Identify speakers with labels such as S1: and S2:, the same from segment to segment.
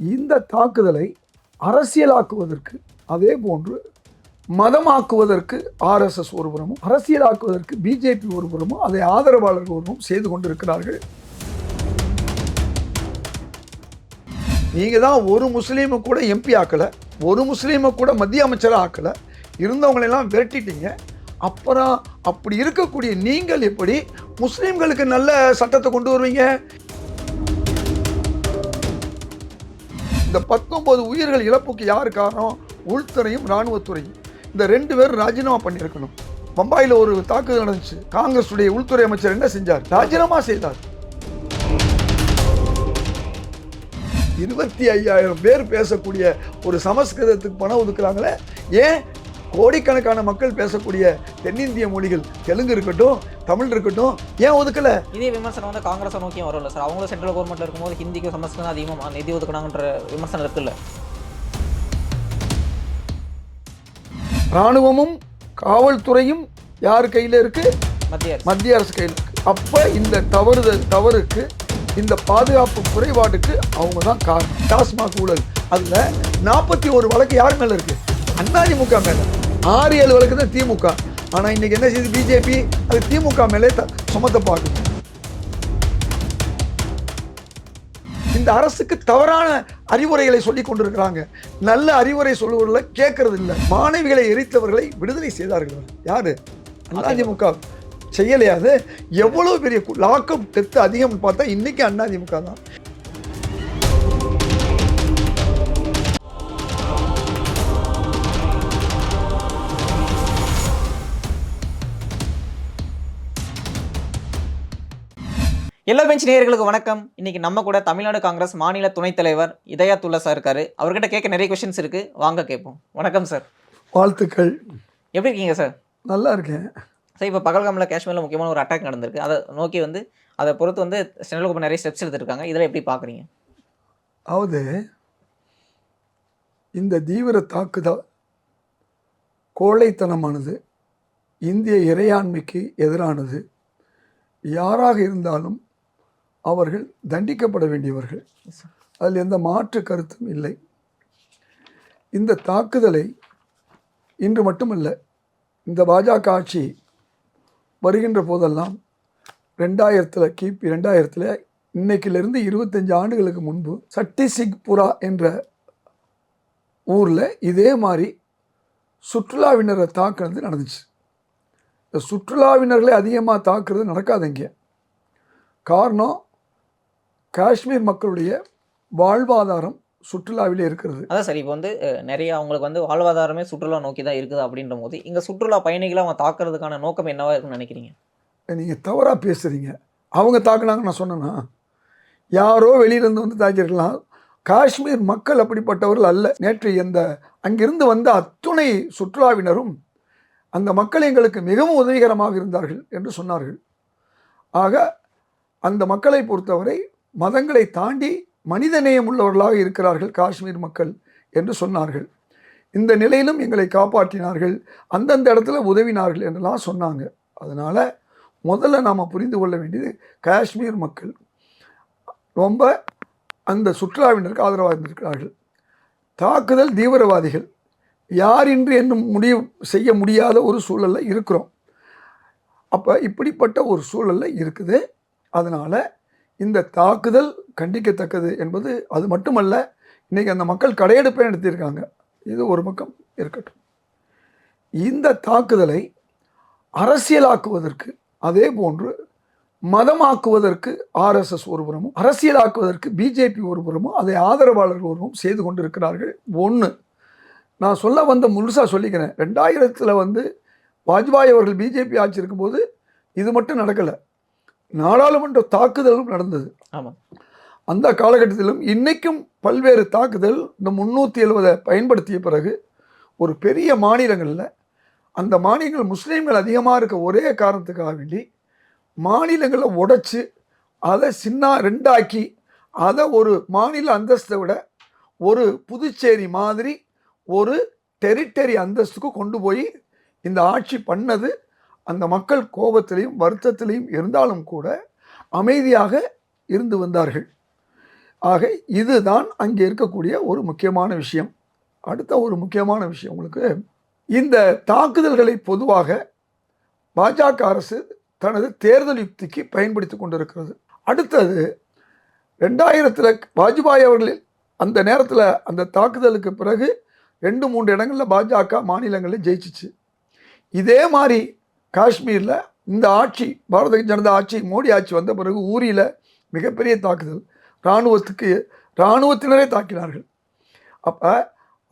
S1: இந்த தாக்குதலை அரசியலாக்குவதற்கு, அதே போன்று மதமாக்குவதற்கு ஆர்எஸ்எஸ் ஒருபுறமும், அரசியலாக்குவதற்கு பிஜேபி ஒருபுறமும், அதை ஆதரவாளர்கள் ஒருவரும் செய்து கொண்டிருக்கிறார்கள். நீங்க தான் ஒரு முஸ்லீமை கூட எம்பி ஆக்கல, ஒரு முஸ்லீமை கூட மத்திய அமைச்சராக ஆக்கல, இருந்தவங்களெல்லாம் விரட்டிட்டீங்க. அப்புறம் அப்படி இருக்கக்கூடிய நீங்கள் எப்படி முஸ்லீம்களுக்கு நல்ல சட்டத்தை கொண்டு வருவீங்க? இந்த 19 உயிர்கள் இழப்புக்கு யார் காரணம்? உள்துறையும் இராணுவத்துறையும். இந்த 2 பேரும் ராஜினாமா பண்ணியிருக்கணும். பம்பாயில் ஒரு தாக்குதல் நடந்துச்சு. காங்கிரஸ் உடைய உள்துறை அமைச்சர் என்ன செஞ்சார்? ராஜினாமா செய்தார். 25,000 பேர் பேசக்கூடிய ஒரு சமஸ்கிருதத்துக்கு பணம் ஒதுக்குறாங்களே, ஏன் கோடிக்கணக்கான மக்கள் பேசக்கூடிய தென்னிந்திய மொழிகள், தெலுங்கு இருக்கட்டும், தமிழ் இருக்கட்டும், ஏன் ஒதுக்கல?
S2: இதே விமர்சனம் வந்து காங்கிரஸை நோக்கியும் வரும்ல சார். அவங்களும் சென்ட்ரல் கவர்மெண்ட்ல இருக்கும்போது ஹிந்திக்கும் சமஸ்கிருதம் அதிகமாக நிதி ஒதுக்குனாங்கன்ற விமர்சனம் இருக்குல்ல.
S1: இராணுவமும் காவல்துறையும் யார் கையில் இருக்கு?
S2: மத்திய
S1: அரசு கையில் இருக்கு. அப்ப இந்த தவறுக்கு, இந்த பாதுகாப்பு குறைபாடுக்கு அவங்க தான் காரணம். டாஸ்மாக் ஊழல், அதுல 41 வழக்கு யார் மேல இருக்கு? அதிமுக மேல. 6-7 வழக்கு தான் திமுக. ஆனா இன்னைக்கு என்ன செய்யுது பிஜேபி? அது திமுக மேலே சுமத்த பார்க்குது. இந்த அரசுக்கு தவறான அறிவுரைகளை சொல்லிக் கொண்டிருக்கிறாங்க. நல்ல அறிவுரை சொல்லுவதில் கேட்கறது இல்லை. மாணவிகளை எரித்தவர்களை விடுதலை செய்தார்கள். யாரு? அதிமுக செய்யலையாது. எவ்வளவு பெரிய லாக்அப் டெத் அதிகம் பார்த்தா இன்னைக்கு அதிமுக தான்.
S2: எல்லோ பெஞ்ச் நேயர்களுக்கு வணக்கம். இன்னைக்கு நம்ம கூட தமிழ்நாடு காங்கிரஸ் மாநில துணைத் தலைவர் இதயத்துல்லா சார் இருக்காரு. அவர்கிட்ட கேட்க நிறைய கொஸ்டின்ஸ் இருக்கு, வாங்க கேட்போம். வணக்கம் சார்.
S1: வாழ்த்துக்கள்.
S2: எப்படி இருக்கீங்க சார்? நல்லா
S1: இருக்கேன்
S2: சார். இப்போ பகல்காமில் காஷ்மீரில் முக்கியமான ஒரு அட்டாக் நடந்திருக்கு. அதை நோக்கி வந்து அதை பொறுத்து வந்து சென்ட்ரல் கவர்மெண்ட் நிறைய ஸ்டெப்ஸ் எடுத்திருக்காங்க. இதில் எப்படி பார்க்குறீங்க?
S1: அதாவது இந்த தீவிர தாக்குதல் கோழைத்தனமானது, இந்திய இறையாண்மைக்கு எதிரானது. யாராக இருந்தாலும் அவர்கள் தண்டிக்கப்பட வேண்டியவர்கள், அதில் எந்த மாற்று கருத்தும் இல்லை. இந்த தாக்குதலை இன்று மட்டுமல்ல, இந்த பாஜக ஆட்சி வருகின்ற போதெல்லாம் 2000 கிபி 2000 இன்னைக்கிலிருந்து 25 ஆண்டுகளுக்கு முன்பு சட்டிசிக்புரா என்ற ஊரில் இதே மாதிரி சுற்றுலாவினரை தாக்குறது நடந்துச்சு. இந்த சுற்றுலாவினர்களை அதிகமாக தாக்குறது நடக்காதுங்க. காரணம், காஷ்மீர் மக்களுடைய வாழ்வாதாரம் சுற்றுலாவிலே இருக்கிறது.
S2: அதான் சரி. இப்போ வந்து நிறைய அவங்களுக்கு வந்து வாழ்வாதாரமே சுற்றுலா நோக்கி தான் இருக்குது. அப்படின்ற போது இங்கே சுற்றுலா பயணிகளை அவங்க தாக்குறதுக்கான நோக்கம் என்னவா இருக்குன்னு நினைக்கிறீங்க?
S1: நீங்கள் தவறாக பேசுகிறீங்க. அவங்க தாக்குனாங்கன்னு நான் சொன்னேன்னா, யாரோ வெளியிலேருந்து வந்து தாக்கியிருக்கலாம். காஷ்மீர் மக்கள் அப்படிப்பட்டவர்கள் அல்ல. நேற்று அங்கிருந்து வந்த அத்துணை சுற்றுலாவினரும் அந்த மக்கள் எங்களுக்கு மிகவும் உதவிகரமாக இருந்தார்கள் என்று சொன்னார்கள். ஆக அந்த மக்களை பொறுத்தவரை மதங்களை தாண்டி மனிதநேயம் உள்ளவர்களாக இருக்கிறார்கள் காஷ்மீர் மக்கள் என்று சொன்னார்கள். இந்த நிலையிலும் எங்களை காப்பாற்றினார்கள், அந்தந்த இடத்துல உதவினார்கள் என்றெல்லாம் சொன்னாங்க. அதனால் முதல்ல நாம் புரிந்து கொள்ள வேண்டியது, காஷ்மீர் மக்கள் ரொம்ப அந்த சுற்றுலாவினருக்கு ஆதரவாக இருந்திருக்கிறார்கள். தாக்குதல் தீவிரவாதிகள் யார் என்று என்னும் முடிவு செய்ய முடியாத ஒரு சூழலில் இருக்கிறோம். அப்போ இப்படிப்பட்ட ஒரு சூழலில் இருக்குது. அதனால் இந்த தாக்குதல் கண்டிக்கத்தக்கது என்பது அது மட்டுமல்ல. இன்றைக்கி அந்த மக்கள் கடையெடுப்பை நடத்தியிருக்காங்க. இது ஒரு பக்கம் இருக்கட்டும். இந்த தாக்குதலை அரசியலாக்குவதற்கு, அதே போன்று மதமாக்குவதற்கு ஆர்எஸ்எஸ் ஒருபுறமும், அரசியலாக்குவதற்கு பிஜேபி ஒருபுறமும், அதை ஆதரவாளர்கள் ஒருவரும் செய்து கொண்டிருக்கிறார்கள். ஒன்று நான் சொல்ல வந்த முழுசாக சொல்லிக்கிறேன். 2000 வாஜ்பாய் அவர்கள் பிஜேபி ஆட்சி இருக்கும்போது இது மட்டும் நடக்கலை, நாடாளுமன்ற தாக்குதலும் நடந்தது.
S2: ஆமாம்.
S1: அந்த காலகட்டத்திலும் இன்றைக்கும் பல்வேறு தாக்குதல். இந்த 370 பயன்படுத்திய பிறகு ஒரு பெரிய மாநிலங்களில், அந்த மாநிலங்கள் முஸ்லீம்கள் அதிகமாக இருக்க ஒரே காரணத்துக்காக வேண்டி மாநிலங்களை உடைச்சி அதை சின்ன ரெண்டாக்கி, அதை ஒரு மாநில அந்தஸ்தை விட ஒரு புதுச்சேரி மாதிரி ஒரு டெரிட்டரி அந்தஸ்துக்கு கொண்டு போய் இந்த ஆட்சி பண்ணது. அந்த மக்கள் கோபத்திலையும் வருத்தத்திலையும் இருந்தாலும் கூட அமைதியாக இருந்து வந்தார்கள். ஆக இதுதான் அங்கே இருக்கக்கூடிய ஒரு முக்கியமான விஷயம். அடுத்த ஒரு முக்கியமான விஷயம் உங்களுக்கு, இந்த தாக்குதல்களை பொதுவாக பாஜக அரசு தனது தேர்தல் யுக்திக்கு பயன்படுத்தி கொண்டிருக்கிறது. அடுத்தது 2000 வாஜ்பாய் அவர்கள் அந்த நேரத்தில் அந்த தாக்குதலுக்கு பிறகு 2-3 இடங்களில் பாஜக மாநிலங்களில் ஜெயிச்சிச்சு. இதே மாதிரி காஷ்மீரில் இந்த ஆட்சி பாரதிய ஜனதா ஆட்சி மோடி ஆட்சி வந்த பிறகு ஊரியில் மிகப்பெரிய தாக்குதல், இராணுவத்தினரே தாக்கினார்கள். அப்போ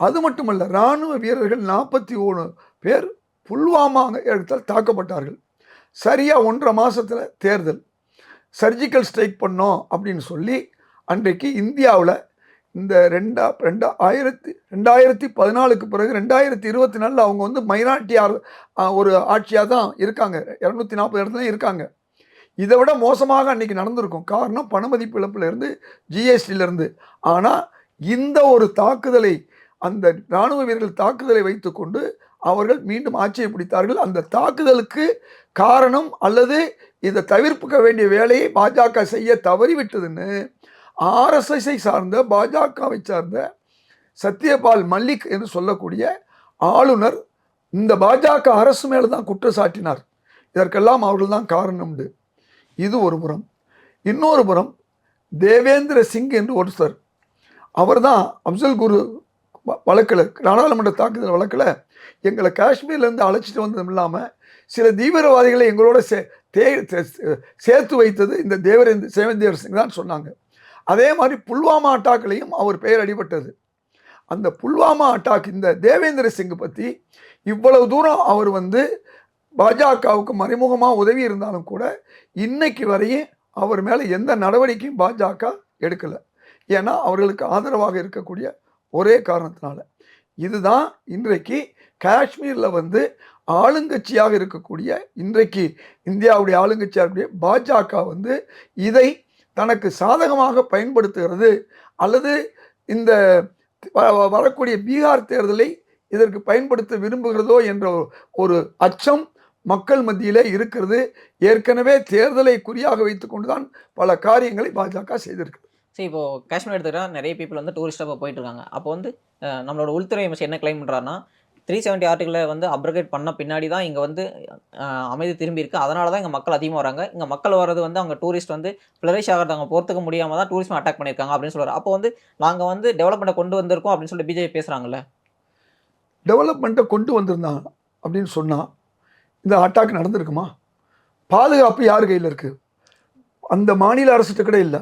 S1: அது மட்டுமல்ல, இராணுவ வீரர்கள் 41 பேர் புல்வாமா இடத்தில் தாக்கப்பட்டார்கள். சரியாக 1.5 மாதத்தில் தேர்தல், சர்ஜிக்கல் ஸ்ட்ரைக் பண்ணோம் அப்படின்னு சொல்லி அன்றைக்கு இந்தியாவில் இந்த 2014க்கு பிறகு 2024 அவங்க வந்து மைனாரிட்டியார் ஒரு ஆட்சியாக தான் இருக்காங்க. 240 இடத்துல இருக்காங்க. இதை விட மோசமாக அன்றைக்கி நடந்திருக்கும். காரணம் பணமதிப்பு இழப்பிலிருந்து, ஜிஎஸ்டியிலிருந்து. ஆனால் இந்த ஒரு தாக்குதலை, அந்த இராணுவ வீரர்கள் தாக்குதலை வைத்துக்கொண்டு அவர்கள் மீண்டும் ஆட்சியை பிடித்தார்கள். அந்த தாக்குதலுக்கு காரணம் அல்லது இதை தவிர்க்க வேண்டிய வேலையை பாஜக செய்ய தவறிவிட்டதுன்னு ஆர்எஸ்எஸ்ஐ சார்ந்த, பாஜகவை சார்ந்த சத்யபால் மல்லிக் என்று சொல்லக்கூடிய ஆளுநர் இந்த பாஜக அரசு மேலே தான் குற்றம் சாட்டினார். இதற்கெல்லாம் அவர்கள் தான் காரணம். இது ஒரு புறம். இன்னொரு புறம் தேவேந்திர சிங் என்று ஒருத்தர், அவர் தான் அப்சல் குரு வழக்கில், நாடாளுமன்ற தாக்குதல் வழக்கில் எங்களை காஷ்மீர்லேருந்து அழைச்சிட்டு வந்ததும் இல்லாமல் சில தீவிரவாதிகளை எங்களோட சேர்த்து வைத்தது இந்த தேவேந்திர சிங் தான் சொன்னாங்க. அதே மாதிரி புல்வாமா அட்டாக்லையும் அவர் பெயர் அடிபட்டது. அந்த புல்வாமா அட்டாக், இந்த தேவேந்திர சிங் பற்றி இவ்வளவு தூரம் அவர் வந்து பாஜகவுக்கு மறைமுகமாக உதவி இருந்தாலும் கூட இன்னைக்கு வரையும் அவர் மேலே எந்த நடவடிக்கையும் பாஜக எடுக்கலை. ஏன்னா அவர்களுக்கு ஆதரவாக இருக்கக்கூடிய ஒரே காரணத்தினால. இதுதான் இன்றைக்கு காஷ்மீரில் வந்து ஆளுங்கட்சியாக இருக்கக்கூடிய, இன்றைக்கு இந்தியாவுடைய ஆளுங்கட்சியாக இருக்கக்கூடிய பாஜக வந்து இதை தனக்கு சாதகமாக பயன்படுத்துகிறது, அல்லது இந்த வரக்கூடிய பீகார் தேர்தலை இதற்கு பயன்படுத்த விரும்புகிறதோ என்ற ஒரு அச்சம் மக்கள் மத்தியிலே இருக்கிறது. ஏற்கனவே தேர்தலை குறியாக வைத்துக்கொண்டு தான் பல காரியங்களை பாஜக செய்திருக்கு.
S2: சரி, இப்போது காஷ்மீர் எடுத்துக்கிட்டால் நிறைய பீப்புள் வந்து டூரிஸ்ட்டாக போயிட்டு இருக்காங்க. அப்போ வந்து நம்மளோட உள்துறை அமைச்சர் என்ன கிளைம் பண்ணுறாருன்னா, 370 ஆர்டிகளை வந்து அப்ரகேட் பண்ண பின்னாடி தான் இங்கே வந்து அமைதி திரும்பி இருக்குது. அதனால தான் இங்கே மக்கள் அதிகமாக வராங்க. இங்கே மக்கள் வர்றது வந்து அவங்க டூரிஸ்ட் வந்து ஃப்ளரிஷ் ஆகிறது அவங்க போகிறதுக்கு முடியாமல் தான் டூரிஸ்ட் அட்டாக் பண்ணியிருக்காங்க அப்படின்னு சொல்கிறார். அப்போ வந்து நாங்கள் வந்து டெவலப்மெண்ட்டை கொண்டு வந்திருக்கோம் அப்படின்னு சொல்லிட்டு பிஜேபி பேசுகிறாங்கல்ல.
S1: டெவலப்மெண்ட்டை கொண்டு வந்திருந்தாங்க அப்படின்னு சொன்னால் இந்த அட்டாக் நடந்திருக்குமா? பாதுகாப்பு யார் கையில் இருக்குது? அந்த மாநில அரசுகிட்ட கூட இல்லை.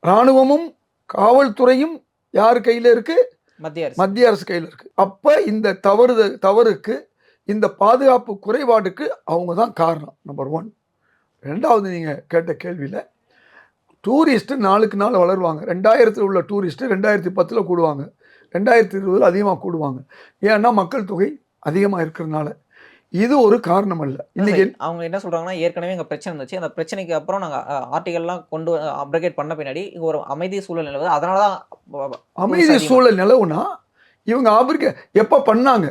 S1: இராணுவமும் காவல்துறையும் யார் கையில் இருக்குது? மத்திய அரசு கையில் இருக்குது. அப்போ இந்த தவறுக்கு, இந்த பாதுகாப்பு குறைபாடுக்கு அவங்க தான் காரணம். நம்பர் 1. 2வது, நீங்கள் கேட்ட கேள்வியில் டூரிஸ்ட்டு நாளுக்கு நாள் வளருவாங்க. 2000 உள்ள டூரிஸ்ட்டு 2010 கூடுவாங்க, 2020 அதிகமாக கூடுவாங்க. ஏன்னா மக்கள் தொகை அதிகமாக இருக்கிறதுனால. இது ஒரு காரணம் அல்ல. இன்னைக்கு
S2: அவங்க என்ன சொல்கிறாங்கன்னா, ஏற்கனவே இங்கே பிரச்சனை இருந்துச்சு, அந்த பிரச்சனைக்கு அப்புறம் நாங்கள் ஆர்டிகல்லாம் கொண்டு அப்ரகேட் பண்ண பின்னாடி இங்கே ஒரு அமைதி சூழல் நிலவுது. அதனால தான்
S1: அமைதி சூழல் நிலவுனா இவங்க எப்போ பண்ணாங்க?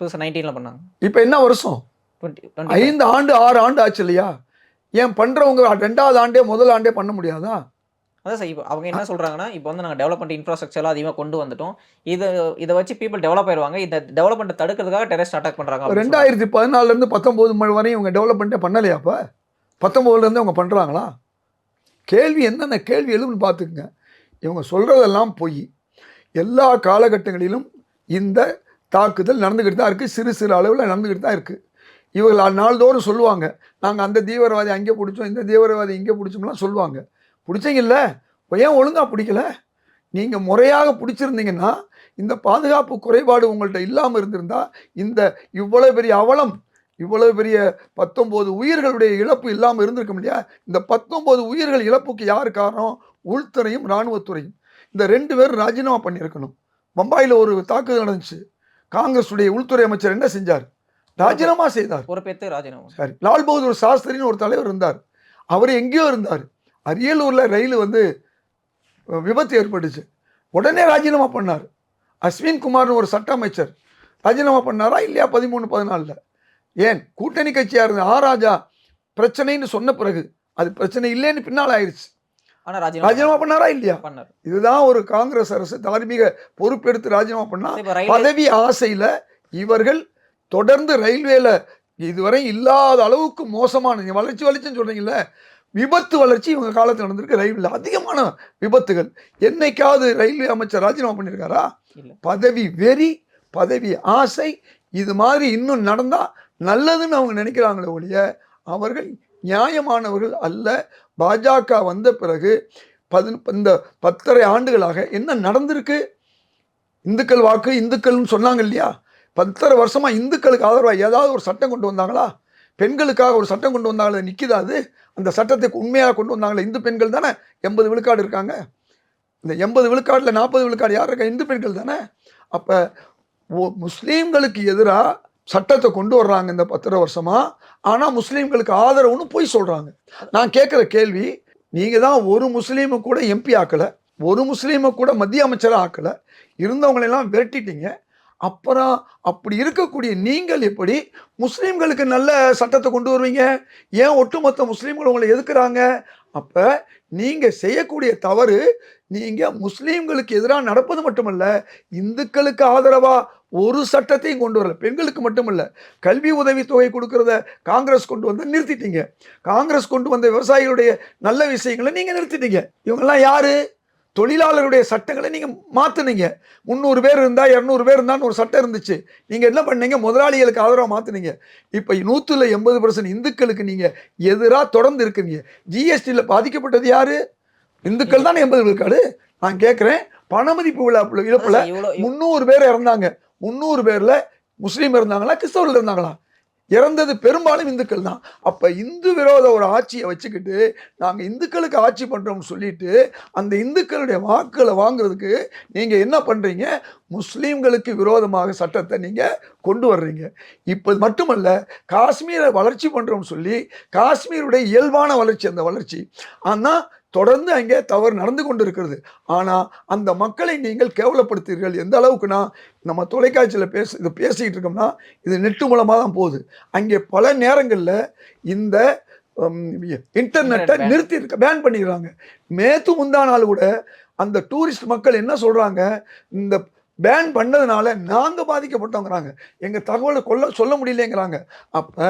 S2: 2019 பண்ணாங்க.
S1: இப்போ என்ன வருஷம்? 5 ஆண்டு 6 ஆண்டு ஆச்சு இல்லையா? ஏன் பண்ணுறவங்க 2வது ஆண்டே முதல் ஆண்டே பண்ண முடியாதா?
S2: அதான் சார், இப்போ அவங்க என்ன சொல்கிறாங்கன்னா, இப்போ வந்து நாங்கள் டெவலப்மெண்ட் இன்ஃப்ராஸ்ட்ரக்சர்லாம் அதிகமாக கொண்டு வந்துட்டோம், இதை வச்சு பீப்புள் டெவலப் ஆயிடுவாங்க, இந்த டெவலப்மெண்ட்டை தடுக்கிறதுக்காக டெரரிஸ்ட் அட்டாக் பண்ணுறாங்க.
S1: 2014 19 வரையும் இவங்க டெவலப்மெண்ட்டே பண்ணலையா? அப்போ 19 அவங்க பண்ணுறாங்களா? கேள்வி என்னென்ன கேள்வி எழுதுன்னு பார்த்துக்குங்க. இவங்க சொல்கிறதெல்லாம் பொய். எல்லா காலகட்டங்களிலும் இந்த தாக்குதல் நடந்துக்கிட்டு தான் இருக்குது. சிறு சிறு அளவில் நடந்துக்கிட்டு தான் இருக்குது. இவர்கள் நாள்தோறும் சொல்லுவாங்க, நாங்கள் அந்த தீவிரவாதி அங்கே பிடிச்சோம், இந்த தீவிரவாதி இங்கே பிடிச்சோம்லாம் சொல்லுவாங்க. பிடிச்சிங்கல்ல, ஏன் ஒழுங்காக பிடிக்கல? நீங்கள் முறையாக பிடிச்சிருந்தீங்கன்னா, இந்த பாதுகாப்பு குறைபாடு உங்கள்கிட்ட இல்லாமல் இருந்திருந்தால் இந்த இவ்வளோ பெரிய அவலம், இவ்வளோ பெரிய 19 உயிர்களுடைய இழப்பு இல்லாமல் இருந்திருக்க முடியா? இந்த 19 உயிர்கள் இழப்புக்கு யார் காரணம்? உள்துறையும் இராணுவத்துறையும். இந்த 2 பேரும் ராஜினாமா பண்ணியிருக்கணும். பம்பாயில் ஒரு தாக்குதல் நடந்துச்சு, காங்கிரஸுடைய உள்துறை அமைச்சர் என்ன செஞ்சார்? ராஜினாமா செய்தார்.
S2: பொறுப்பேற்று ராஜினாமா.
S1: சரி, லால் பகதூர் சாஸ்திரின்னு ஒரு தலைவர் இருந்தார், அவர் எங்கேயோ இருந்தார். அரியலூரில் ரயில் வந்து விபத்து ஏற்பட்டுச்சு, உடனே ராஜினாமா பண்ணார். அஸ்வின் குமார்னு ஒரு சட்ட அமைச்சர் ராஜினாமா பண்ணாரா இல்லையா? 13-14. ஏன்? கூட்டணி கட்சியாக இருந்த ராஜா பிரச்சனைன்னு சொன்ன பிறகு அது பிரச்சனை இல்லைன்னு பின்னால் ஆயிடுச்சு.
S2: ஆனா
S1: ராஜினாமா பண்ணாரா இல்லையா?
S2: பண்ணார்.
S1: இதுதான் ஒரு காங்கிரஸ் அரசு தார்மீக பொறுப்பெடுத்து ராஜினாமா பண்ணா.
S2: இப்ப ரயில்வே
S1: பதவி ஆசையில இவர்கள் தொடர்ந்து ரயில்வேல இதுவரை இல்லாத அளவுக்கு மோசமான, நீங்க வளர்ச்சின்னு சொல்றீங்கல்ல, விபத்து வளர்ச்சி இவங்க காலத்தில் நடந்திருக்கு. ரயில்வேல அதிகமான விபத்துகள். என்னைக்காவது ரயில்வே அமைச்சர் ராஜினாமா பண்ணியிருக்காரா?
S2: இல்ல.
S1: பதவி வெறி, பதவி ஆசை, இது மாதிரி இன்னும் நடந்தா நல்லதுன்னு அவங்க நினைக்கிறாங்களே ஒழிய அவர்கள் நியாயமானவர்கள் அல்ல. பாஜக வந்த பிறகு இந்த 10.5 ஆண்டுகளாக என்ன நடந்திருக்கு? இந்துக்கள் வாக்கு, இந்துக்கள்னு சொன்னாங்க இல்லையா? 10.5 வருஷமா இந்துக்களுக்கு ஆதரவாக ஏதாவது ஒரு சட்டம் கொண்டு வந்தாங்களா? பெண்களுக்காக ஒரு சட்டம் கொண்டு வந்தாங்களே, நிற்கிதா அது? அந்த சட்டத்தை உண்மையாக கொண்டு வந்தாங்களே, இந்து பெண்கள் தானே 80 விழுக்காடு இருக்காங்க. இந்த 80 விழுக்காட்டில் 40 விழுக்காடு யார் இருக்கா? இந்து பெண்கள் தானே. அப்போ முஸ்லீம்களுக்கு எதிராக சட்டத்தை கொண்டு வர்றாங்க இந்த 10.5 வருஷமா. ஆனால் முஸ்லீம்களுக்கு ஆதரவுன்னு போய் சொல்கிறாங்க. நான் கேட்குற கேள்வி, நீங்கள் தான் ஒரு முஸ்லீமை கூட எம்பி ஆக்கலை, ஒரு முஸ்லீமை கூட மத்திய அமைச்சராக ஆக்கலை, இருந்தவங்களெல்லாம் விரட்டிட்டீங்க. அப்புறம் அப்படி இருக்கக்கூடிய நீங்கள் எப்படி முஸ்லீம்களுக்கு நல்ல சட்டத்தை கொண்டு வருவீங்க? ஏன் ஒட்டுமொத்த முஸ்லீம்கள் உங்களை எதுக்குறாங்க? அப்போ நீங்கள் செய்யக்கூடிய தவறு, நீங்கள் முஸ்லீம்களுக்கு எதிராக நடப்பது மட்டுமல்ல, இந்துக்களுக்கு ஆதரவாக ஒரு சட்டத்தையும் கொண்டு வரல. பெண்களுக்கு மட்டுமல்ல, கல்வி உதவித்தொகை கொடுக்கறத காங்கிரஸ் கொண்டு வந்து நிறுத்திட்டீங்க. காங்கிரஸ் கொண்டு வந்த விவசாயிகளுடைய நல்ல விஷயங்களை நீங்கள் நிறுத்திட்டீங்க. இவங்கெல்லாம் யாரு? தொழிலாளருடைய சட்டங்களை நீங்கள் மாற்றினீங்க. 300 பேர் இருந்தால் 200 பேர் இருந்தான்னு ஒரு சட்டம் இருந்துச்சு. நீங்கள் என்ன பண்ணீங்க? முதலாளிகளுக்கு ஆதரவாக மாற்றினீங்க. இப்போ 100% இந்துக்களுக்கு நீங்கள் எதிராக தொடர்ந்து இருக்குங்க. ஜிஎஸ்டியில் பாதிக்கப்பட்டது யாரு? இந்துக்கள் தானே 80 விழுக்காடு. நான் கேட்குறேன், பணமதிப்பு இழப்புல 300 பேர் இறந்தாங்க. 300 பேரில் முஸ்லீம் இருந்தாங்களா, கிறிஸ்தவர்கள் இருந்தாங்களா? இறந்தது பெரும்பாலும் இந்துக்கள் தான். அப்போ இந்து விரோத ஒரு ஆட்சியை வச்சுக்கிட்டு நாங்கள் இந்துக்களுக்கு ஆட்சி பண்ணுறோம்னு சொல்லிட்டு அந்த இந்துக்களுடைய வாக்குகளை வாங்குறதுக்கு நீங்கள் என்ன பண்ணுறீங்க? முஸ்லீம்களுக்கு விரோதமாக சட்டத்தை நீங்கள் கொண்டு வர்றீங்க. இப்போ மட்டுமல்ல, காஷ்மீரை வளர்ச்சி பண்ணுறோம்னு சொல்லி காஷ்மீருடைய இயல்பான வளர்ச்சி, அந்த வளர்ச்சி ஆனால் தொடர்ந்து அங்கே தவறு நடந்து கொண்டு இருக்கிறது. ஆனால் அந்த மக்களை நீங்கள் கேவலப்படுத்தீர்கள். எந்த அளவுக்குன்னா, நம்ம தொலைக்காட்சியில் இது பேசிக்கிட்டு இருக்கோம்னா இது நெட்டு மூலமாக தான் போகுது. அங்கே பல நேரங்களில் இந்த இன்டர்நெட்டை பேன் பண்ணிடுறாங்க. நேற்று முந்தா நாள் கூட அந்த டூரிஸ்ட் மக்கள் என்ன சொல்கிறாங்க? இந்த பேன் பண்ணதுனால நாங்கள் பாதிக்கப்பட்டோங்கிறாங்க. எங்கள் தகவலை சொல்ல முடியலைங்கிறாங்க. அப்போ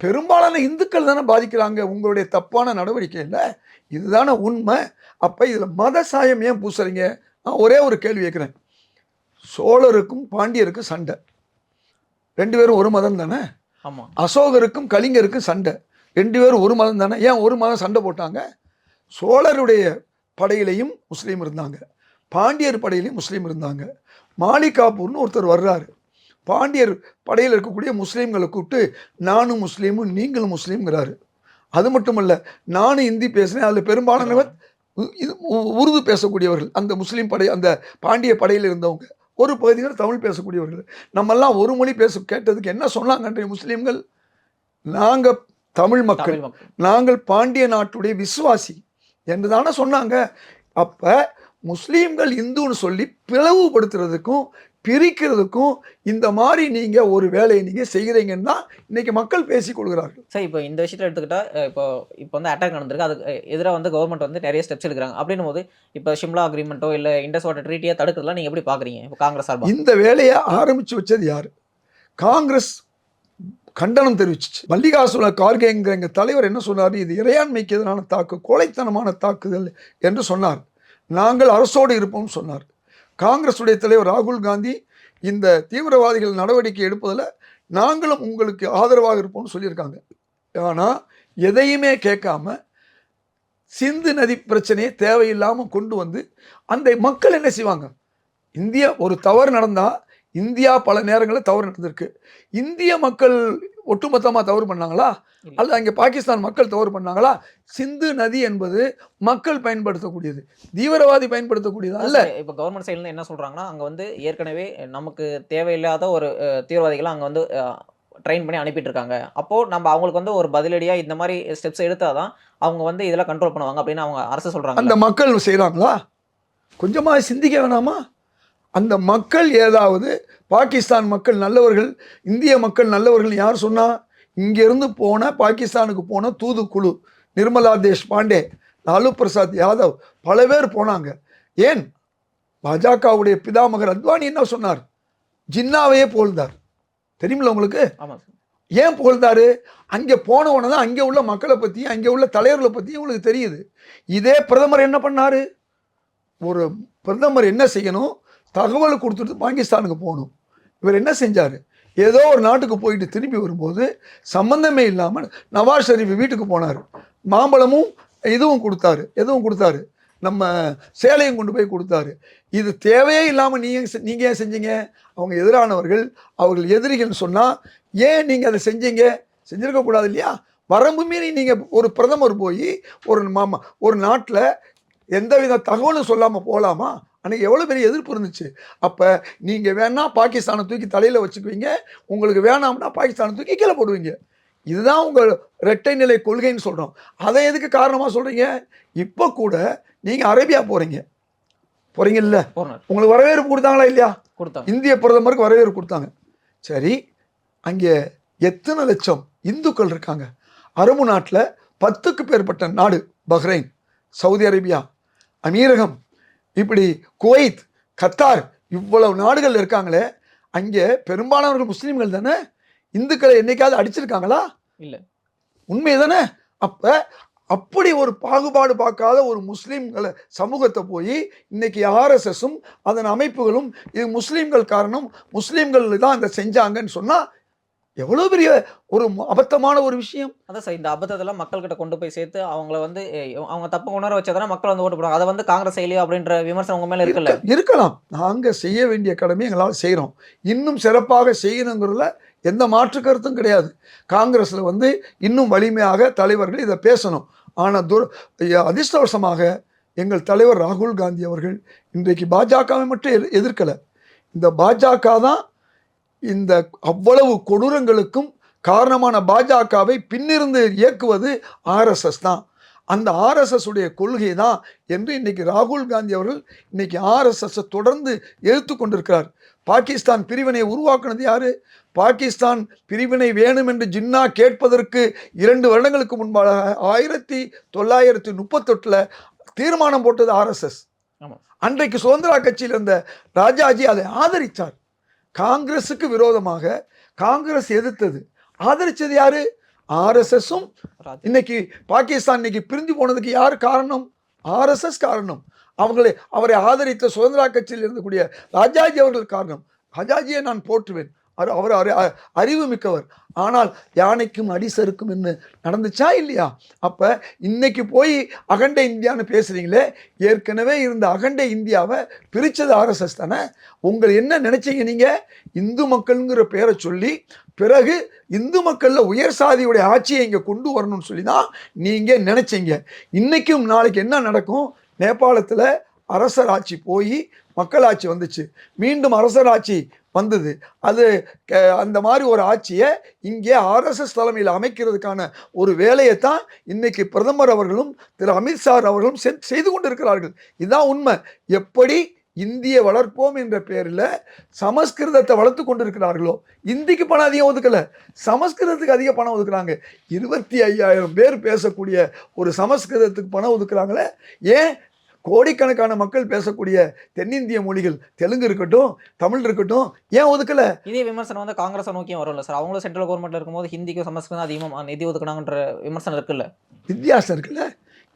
S1: பெரும்பாலான இந்துக்கள் தானே பாதிக்கிறாங்க உங்களுடைய தப்பான நடவடிக்கையில். இதுதானே உண்மை. அப்போ இதில் மத சாயம் ஏன் பூசுறீங்க? நான் ஒரே ஒரு கேள்வி கேட்குறேன். சோழருக்கும் பாண்டியருக்கும் சண்டை, 2 பேரும் ஒரு மதம் தானே.
S2: ஆமாம்.
S1: அசோகருக்கும் கலிங்கருக்கும் சண்டை, 2 பேரும் ஒரு மதம் தானே. ஏன் ஒரு மதம் சண்டை போட்டாங்க? சோழருடைய படையிலையும் முஸ்லீம் இருந்தாங்க, பாண்டியர் படையிலையும் முஸ்லீம் இருந்தாங்க. மாலிகாப்பூர்னு ஒருத்தர் வர்றாரு, பாண்டியர் படையில் இருக்கக்கூடிய முஸ்லீம்களை கூப்பிட்டு நானும் முஸ்லீமும் நீங்களும் முஸ்லீம்ங்கிறாரு. அது மட்டுமல்ல, நானும் ஹிந்தி பேசுகிறேன், அதில் பெரும்பாலானவர் உருது பேசக்கூடியவர்கள். அந்த முஸ்லீம் படை, அந்த பாண்டிய படையில் இருந்தவங்க ஒரு பகுதியினர் தமிழ் பேசக்கூடியவர்கள். நம்மெல்லாம் ஒரு மொழி கேட்டதுக்கு என்ன சொன்னாங்க அன்றைய முஸ்லீம்கள்? நாங்கள் தமிழ் மக்கள், நாங்கள் பாண்டிய நாட்டுடைய விசுவாசி என்று தானே சொன்னாங்க. அப்போ முஸ்லீம்கள் இந்துன்னு சொல்லி பிளவுபடுத்துறதுக்கும் பிரிக்கிறதுக்கும் இந்த மாதிரி நீங்கள் ஒரு வேலையை நீங்கள் செய்கிறீங்கன்னா இன்னைக்கு மக்கள் பேசிக் கொள்கிறார்கள்.
S2: சார், இப்போ இந்த விஷயத்தில் எடுத்துக்கிட்டா, இப்போ வந்து அட்டாக் நடந்திருக்கு, அதுக்கு எதிராக வந்து கவர்மெண்ட் வந்து நிறைய ஸ்டெப்ஸ் எடுக்கிறாங்க. அப்படின்னும் போது இப்போ ஷிம்லா அக்ரிமெண்ட்டோ இல்லை இண்டஸ் வாட்டர் ட்ரீட்டியை தடுக்கிறதுலாம் நீங்கள் எப்படி பார்க்குறீங்க? இப்போ காங்கிரஸ் சார்பாக
S1: இந்த வேலையை ஆரம்பித்து வச்சது யார்? காங்கிரஸ் கண்டனம் தெரிவிச்சிச்சு. மல்லிகார்ஜுன கார்கேங்கிற எங்கள் தலைவர் என்ன சொன்னார்? இது இறையாண்மைக்கு எதிரான கொலைத்தனமான தாக்குதல் என்று சொன்னார். நாங்கள் அரசோடு இருப்போம்னு சொன்னார். காங்கிரஸுடைய தலைவர் ராகுல் காந்தி இந்த தீவிரவாதிகள் நடவடிக்கை எடுப்பதில் நாங்களும் உங்களுக்கு ஆதரவாக இருப்போம்னு சொல்லியிருக்காங்க. ஆனால் எதையுமே கேட்காம சிந்து நதி பிரச்சனையை தேவையில்லாமல் கொண்டு வந்து அந்த மக்கள் என்ன செய்வாங்க? இந்தியா ஒரு தவறு நடந்தால், இந்தியா பல நேரங்களில் தவறு நடந்திருக்கு. இந்திய மக்கள் ஒட்டுமொத்தமாக தவறு பண்ணாங்களா? அல்ல அங்கே பாகிஸ்தான் மக்கள் தவறு பண்ணாங்களா? சிந்து நதி என்பது மக்கள் பயன்படுத்தக்கூடியது, தீவிரவாதி பயன்படுத்தக்கூடியது அல்ல.
S2: இப்போ கவர்மெண்ட் சைட்லேருந்து என்ன சொல்கிறாங்கன்னா, அங்கே வந்து ஏற்கனவே நமக்கு தேவையில்லாத ஒரு தீவிரவாதிகளை அங்கே வந்து ட்ரெயின் பண்ணி அனுப்பிட்டு இருக்காங்க. அப்போது நம்ம அவங்களுக்கு வந்து ஒரு பதிலடியாக இந்த மாதிரி ஸ்டெப்ஸ் எடுத்தால் தான் அவங்க வந்து இதெல்லாம் கண்ட்ரோல் பண்ணுவாங்க அப்படின்னு அவங்க அரசு சொல்கிறாங்க.
S1: அந்த மக்கள் செய்கிறாங்களா? கொஞ்சமாக சிந்திக்க வேணாமா? அந்த மக்கள் ஏதாவது பாகிஸ்தான் மக்கள் நல்லவர்கள், இந்திய மக்கள் நல்லவர்கள் யார் சொன்னா? இங்கேருந்து போன பாகிஸ்தானுக்கு போன தூதுக்குழு நிர்மலா தேஷ்பாண்டே, லாலு பிரசாத் யாதவ் பல பேர் போனாங்க. ஏன் பாஜகவுடைய பிதாமகர் அத்வானி என்ன சொன்னார்? ஜின்னாவையே புகழ்ந்தார். தெரியுமில்ல உங்களுக்கு?
S2: ஆமாம் சார்.
S1: ஏன் புகழ்ந்தாரு? அங்கே போனவன தான் அங்கே உள்ள மக்களை பற்றியும் அங்கே உள்ள தலைவர்களை பற்றியும் உங்களுக்கு தெரியுது. இதே பிரதமர் என்ன பண்ணாரு? ஒரு பிரதமர் என்ன செய்யணும்? தகவல் கொடுத்துட்டு பாகிஸ்தானுக்கு போகணும். இவர் என்ன செஞ்சார்? ஏதோ ஒரு நாட்டுக்கு போயிட்டு திரும்பி வரும்போது சம்பந்தமே இல்லாமல் நவாஸ் ஷெரீஃப் வீட்டுக்கு போனார். மாம்பழமும் இதுவும் கொடுத்தாரு, எதுவும் கொடுத்தாரு, நம்ம சேலையும் கொண்டு போய் கொடுத்தாரு. இது தேவையே இல்லாமல் நீங்கள் ஏன் செஞ்சீங்க? அவங்க எதிரானவர்கள், அவர்கள் எதிரிகள்னு சொன்னால் ஏன் நீங்கள் அதை செஞ்சீங்க? செஞ்சுருக்கக்கூடாது இல்லையா? வரம்பு மீறி நீங்கள் ஒரு பிரதமர் போய் ஒரு நாட்டில் எந்தவித தகவலும் சொல்லாமல் போகலாமா? அன்றைக்கி எவ்வளோ பெரிய எதிர்ப்பு இருந்துச்சு. அப்போ நீங்கள் வேணா பாகிஸ்தானை தூக்கி தலையில் வச்சுக்குவீங்க, உங்களுக்கு வேணாம்னா பாகிஸ்தானை தூக்கி கீழே போடுவீங்க. இதுதான் உங்கள் இரட்டை நிலை கொள்கைன்னு சொல்கிறோம். அதை எதுக்கு காரணமாக சொல்கிறீங்க? இப்போ கூட நீங்கள் அரேபியா போகிறீங்கல்ல, உங்களுக்கு வரவேற்பு கொடுத்தாங்களா இல்லையா?
S2: கொடுத்தாங்க.
S1: இந்திய பிரதமருக்கு வரவேற்பு கொடுத்தாங்க. சரி, அங்கே எத்தனை லட்சம் இந்துக்கள் இருக்காங்க? அரபு நாட்டில் 10க்கு மேற்பட்ட நாடு, பஹ்ரைன், சவுதி அரேபியா, அமீரகம், இப்படி குவைத், கத்தார், இவ்வளவு நாடுகள் இருக்காங்களே, அங்கே பெரும்பாலானவர்கள் முஸ்லீம்கள் தானே. இந்துக்களை என்னைக்காவது அடிச்சிருக்காங்களா? இல்லை. உண்மை தானே? அப்போ அப்படி ஒரு பாகுபாடு பார்க்காத ஒரு முஸ்லீம்களை சமூகத்தை போய் இன்னைக்கு ஆர்எஸ்எஸும் அதன் அமைப்புகளும் இது முஸ்லீம்கள் காரணம், முஸ்லீம்கள் தான் அதை செஞ்சாங்கன்னு சொன்னால் எவ்வளோ பெரிய ஒரு அபத்தமான ஒரு விஷயம்.
S2: அதான் சார், இந்த அபத்தத்தெல்லாம் மக்கள்கிட்ட கொண்டு போய் சேர்த்து அவங்கள வந்து அவங்க தப்பு உணர வச்சாதானே மக்கள் வந்து ஓட்டு போடுவாங்க. அதை வந்து காங்கிரஸ் செய்யலையோ அப்படின்ற விமர்சனம் உங்க மேலே இருக்குல்ல?
S1: இருக்கலாம். நாங்கள் செய்ய வேண்டிய கடமையை எங்களால் செய்கிறோம். இன்னும் சிறப்பாக செய்யணுங்கிறதுல எந்த மாற்று கருத்தும் கிடையாது. காங்கிரஸில் வந்து இன்னும் வலிமையாக தலைவர்கள் இதை பேசணும். ஆனால் அதிர்ஷ்டவசமாக எங்கள் தலைவர் ராகுல் காந்தி அவர்கள் இன்றைக்கு பாஜகவை மட்டும் எதிர்க்கலை. இந்த பாஜக தான் இந்த அவ்வளவு கொடூரங்களுக்கும் காரணமான பாஜகவை பின்னிருந்து இயக்குவது ஆர்எஸ்எஸ் தான். அந்த ஆர்எஸ்எஸ் உடைய கொள்கை தான் என்று இன்னைக்கு ராகுல் காந்தி அவர்கள் இன்னைக்கு ஆர்எஸ்எஸ் தொடர்ந்து எதிர்த்து கொண்டிருக்கிறார். பாகிஸ்தான் பிரிவினை உருவாக்குனது யாரு? பாகிஸ்தான் பிரிவினை வேணும் என்று ஜின்னா கேட்பதற்கு 2 வருடங்களுக்கு முன்பாக 1938 தீர்மானம் போட்டது ஆர்எஸ்எஸ். அன்றைக்கு சுதந்திரா கட்சியில் இருந்த ராஜாஜி அதை ஆதரித்தார். காங்கிரஸுக்கு விரோதமாக காங்கிரஸ் எதிர்த்தது, ஆதரிச்சது யாரு? ஆர்எஸ்எஸும். இன்னைக்கு பாகிஸ்தான் இன்னைக்கு பிரிஞ்சு போனதுக்கு யார் காரணம்? ஆர்எஸ்எஸ் காரணம். அவரை ஆதரித்த சுதந்திரா கட்சியில் இருந்தக்கூடிய ராஜாஜி அவர்கள் காரணம். ராஜாஜியை நான் போற்றுவேன், அவர் அறிவு மிக்கவர். ஆனால் யானைக்கும் அடிசருக்கும் என்ன நடந்துச்சா இல்லையா? அப்போ இன்னைக்கு போய் அகண்ட இந்தியான்னு பேசுகிறீங்களே, ஏற்கனவே இருந்த அகண்ட இந்தியாவை பிரித்தது ஆர்எஸ்எஸ் தானே. உங்கள் என்ன நினைச்சீங்க? நீங்கள் இந்து மக்கள்ங்கிற பேரை சொல்லி பிறகு இந்து மக்களில் உயர் சாதியுடைய ஆட்சியை இங்கே கொண்டு வரணும்னு சொல்லி தான் நீங்கள் நினைச்சீங்க. இன்றைக்கும் நாளைக்கு என்ன நடக்கும்? நேபாளத்தில் அரசர் ஆட்சி போய் மக்களாட்சி வந்துச்சு, மீண்டும் அரசர் ஆட்சி வந்தது. அது அந்த மாதிரி ஒரு ஆட்சியை இங்கே ஆர்எஸ்எஸ் தலைமையில் அமைக்கிறதுக்கான ஒரு வேலையை தான் இன்னைக்கு பிரதமர் அவர்களும் திரு அமித்ஷா அவர்களும் செய்து கொண்டிருக்கிறார்கள். இதுதான் உண்மை. எப்படி இந்திய வளர்ப்போம் என்ற பேரில் சமஸ்கிருதத்தை வளர்த்து கொண்டிருக்கிறார்களோ, இந்திக்கு பணம் அதிகம் ஒதுக்கலை, சமஸ்கிருதத்துக்கு அதிக பணம் ஒதுக்குறாங்க. 25,000 பேர் பேசக்கூடிய ஒரு சமஸ்கிருதத்துக்கு பணம் ஒதுக்குறாங்களே. ஏன்? கோடிக்கணக்கான மக்கள் பேசக்கூடிய தென்னிந்திய மொழிகள், தெலுங்கு இருக்கட்டும், தமிழ் இருக்கட்டும், ஏன் ஒதுக்கல?
S2: இதே விமர்சனம் வந்து காங்கிரஸை நோக்கியும் வரும்ல சார். அவங்களும் சென்ட்ரல் கவர்மெண்ட்ல இருக்கும்போது ஹிந்திக்கும் சமஸ்கிருதம் அதிகமாக நிதி ஒதுக்குனாங்கன்ற விமர்சனம் இருக்குல்ல?
S1: வித்தியாசம் இருக்குல்ல?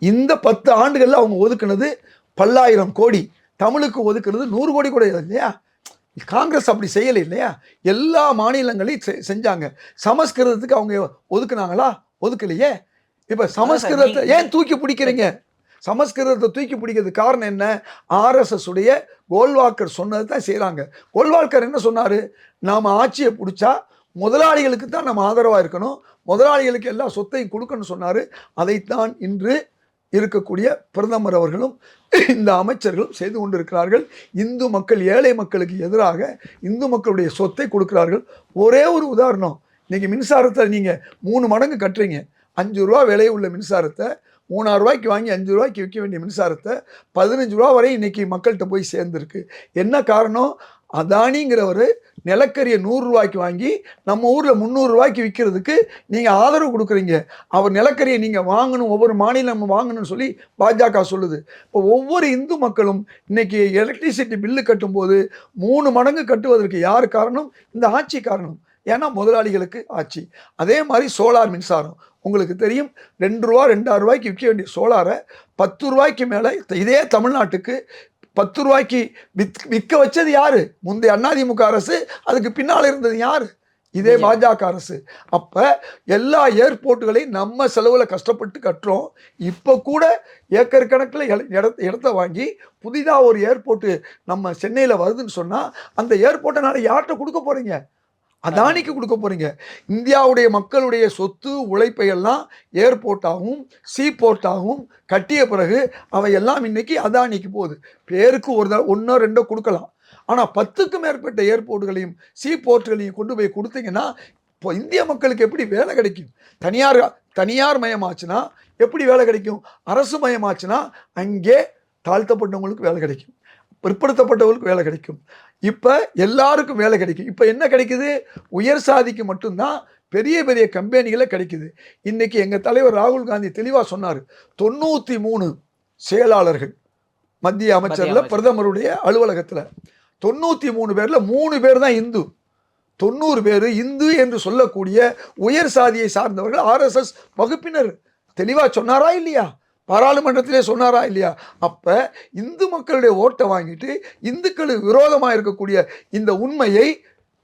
S1: இந்த 10 ஆண்டுகளில் அவங்க ஒதுக்குனது பல்லாயிரம் கோடி, தமிழுக்கு ஒதுக்குறது 100 கோடி கூட இல்லையா? காங்கிரஸ் அப்படி செய்யலை இல்லையா? எல்லா மாநிலங்களையும் செஞ்சாங்க. சமஸ்கிருதத்துக்கு அவங்க ஒதுக்குனாங்களா? ஒதுக்கலையே. இப்போ சமஸ்கிருதத்தை ஏன் தூக்கி பிடிக்கிறீங்க? சமஸ்கிருதத்தை தூக்கி பிடிக்கிறதுக்கு காரணம் என்ன? ஆர்எஸ்எஸ் உடைய கோல்வால்கர் சொன்னது தான் செய்கிறாங்க. கோல்வால்கர் என்ன சொன்னார்? நாம் ஆட்சியை பிடிச்சா முதலாளிகளுக்கு தான் நம்ம ஆதரவாக இருக்கணும், முதலாளிகளுக்கு எல்லா சொத்தையும் கொடுக்கணும்னு சொன்னார். அதைத்தான் இன்று இருக்கக்கூடிய பிரதமர் அவர்களும் இந்த அமைச்சர்களும் செய்து கொண்டிருக்கிறார்கள். இந்து மக்கள், ஏழை மக்களுக்கு எதிராக இந்து மக்களுடைய சொத்தை கொடுக்கிறார்கள். ஒரே ஒரு உதாரணம், இன்றைக்கி மின்சாரத்தை நீங்கள் 3 மடங்கு கட்டுறீங்க. 5 ரூபா விலை உள்ள மின்சாரத்தை 3,000 ரூபாய்க்கு வாங்கி 5 ரூபாய்க்கு விற்க வேண்டிய மின்சாரத்தை 15 ரூபா வரை இன்றைக்கி மக்கள்கிட்ட போய் சேர்ந்துருக்கு. என்ன காரணம்? அதானிங்கிறவர் நிலக்கரியை 100 ரூபாய்க்கு வாங்கி நம்ம ஊரில் 300 ரூபாய்க்கு விற்கிறதுக்கு நீங்கள் ஆதரவு கொடுக்குறீங்க. அவர் நிலக்கரியை நீங்கள் வாங்கணும், ஒவ்வொரு மாநிலம் வாங்கணும்னு சொல்லி பாஜக சொல்லுது. இப்போ ஒவ்வொரு இந்து மக்களும் இன்னைக்கு எலக்ட்ரிசிட்டி பில்லு கட்டும்போது 3 மடங்கு கட்டுவதற்கு யார் காரணம்? இந்த ஆட்சி காரணம். ஏன்னா முதலாளிகளுக்கு ஆட்சி. அதே மாதிரி சோலார் மின்சாரம் உங்களுக்கு தெரியும், 2 ரூபா 2.5 ரூபாய்க்கு விற்க வேண்டிய சோலாரை 10 ரூபாய்க்கு மேலே இதே தமிழ்நாட்டுக்கு 10 ரூபாய்க்கு விற்க வச்சது யாரு? முந்தைய அதிமுக அரசு. அதுக்கு பின்னால் இருந்தது யாரு? இதே பாஜக அரசு. அப்ப எல்லா ஏர்போர்ட்டுகளையும் நம்ம செலவுல கஷ்டப்பட்டு கட்டுறோம். இப்போ கூட ஏக்கர் கணக்கில் இடத்த வாங்கி புதிதாக ஒரு ஏர்போர்ட்டு நம்ம சென்னையில் வருதுன்னு சொன்னா அந்த ஏர்போர்ட்டை நாளை யார்கிட்ட கொடுக்க போறீங்க? அதானிக்கு கொடுக்க போறீங்க. இந்தியாவுடைய மக்களுடைய சொத்து உழைப்பை எல்லாம் ஏர்போர்ட்டாகவும் சீபோர்ட்டாகவும் கட்டிய பிறகு அவையெல்லாம் இன்னைக்கு அதானிக்கு போகுது. பேருக்கு ஒன்றோ ரெண்டோ கொடுக்கலாம். ஆனால் 10க்கும் மேற்பட்ட ஏர்போர்ட்டுகளையும் சீபோர்ட்டுகளையும் கொண்டு போய் கொடுத்தீங்கன்னா இப்போ இந்திய மக்களுக்கு எப்படி வேலை கிடைக்கும்? தனியார் மயமாச்சுன்னா எப்படி வேலை கிடைக்கும்? அரசு மயமாச்சுன்னா அங்கே தாழ்த்தப்பட்டவங்களுக்கு வேலை கிடைக்கும், பிற்படுத்தப்பட்டவர்களுக்கு வேலை கிடைக்கும். இப்போ எல்லாருக்கும் வேலை கிடைக்கும். இப்போ என்ன கிடைக்குது? உயர் சாதிக்கு மட்டும்தான் பெரிய பெரிய கம்பெனிகளை கிடைக்குது. இன்னைக்கு எங்கள் தலைவர் ராகுல் காந்தி தெளிவாக சொன்னார், 93 செயலாளர்கள் மத்திய அமைச்சர்ல பிரதமருடைய அலுவலகத்தில் 93 பேரில் 3 பேர் தான் இந்து. 90 பேர் இந்து என்று சொல்லக்கூடிய உயர் சாதியை சார்ந்தவர்கள் RSS வகுப்பினர். தெளிவாக சொன்னாரா இல்லையா? பாராளுமன்றத்திலே சொன்னாரா இல்லையா? அப்ப இந்து மக்களுடைய ஓட்டை வாங்கிட்டு இந்துக்களுக்கு விரோதமாக இருக்கக்கூடிய இந்த உண்மையை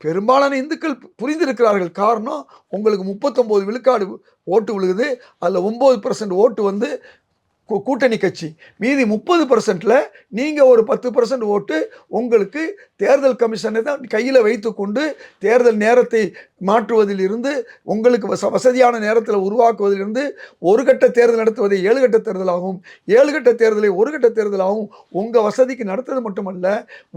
S1: பெரும்பாலான இந்துக்கள் புரிந்திருக்கிறார்கள். காரணம், உங்களுக்கு 39 விழுக்காடு ஓட்டு விழுகுது. அதில் 9% ஓட்டு வந்து கூட்டணி கட்சி. மீதி 30%ல நீங்க ஒரு 10% ஓட்டு உங்களுக்கு தேர்தல் கமிஷனை தான் கையில் வைத்து கொண்டு தேர்தல் நேரத்தை மாற்றுவதில் இருந்து உங்களுக்கு வசதியான நேரத்தில் உருவாக்குவதிலிருந்து ஒரு கட்ட தேர்தல் நடத்துவதை 7 கட்ட தேர்தலாகவும் 7 கட்ட தேர்தலை ஒரு கட்ட தேர்தலாகவும் உங்கள் வசதிக்கு நடத்துறது மட்டுமல்ல,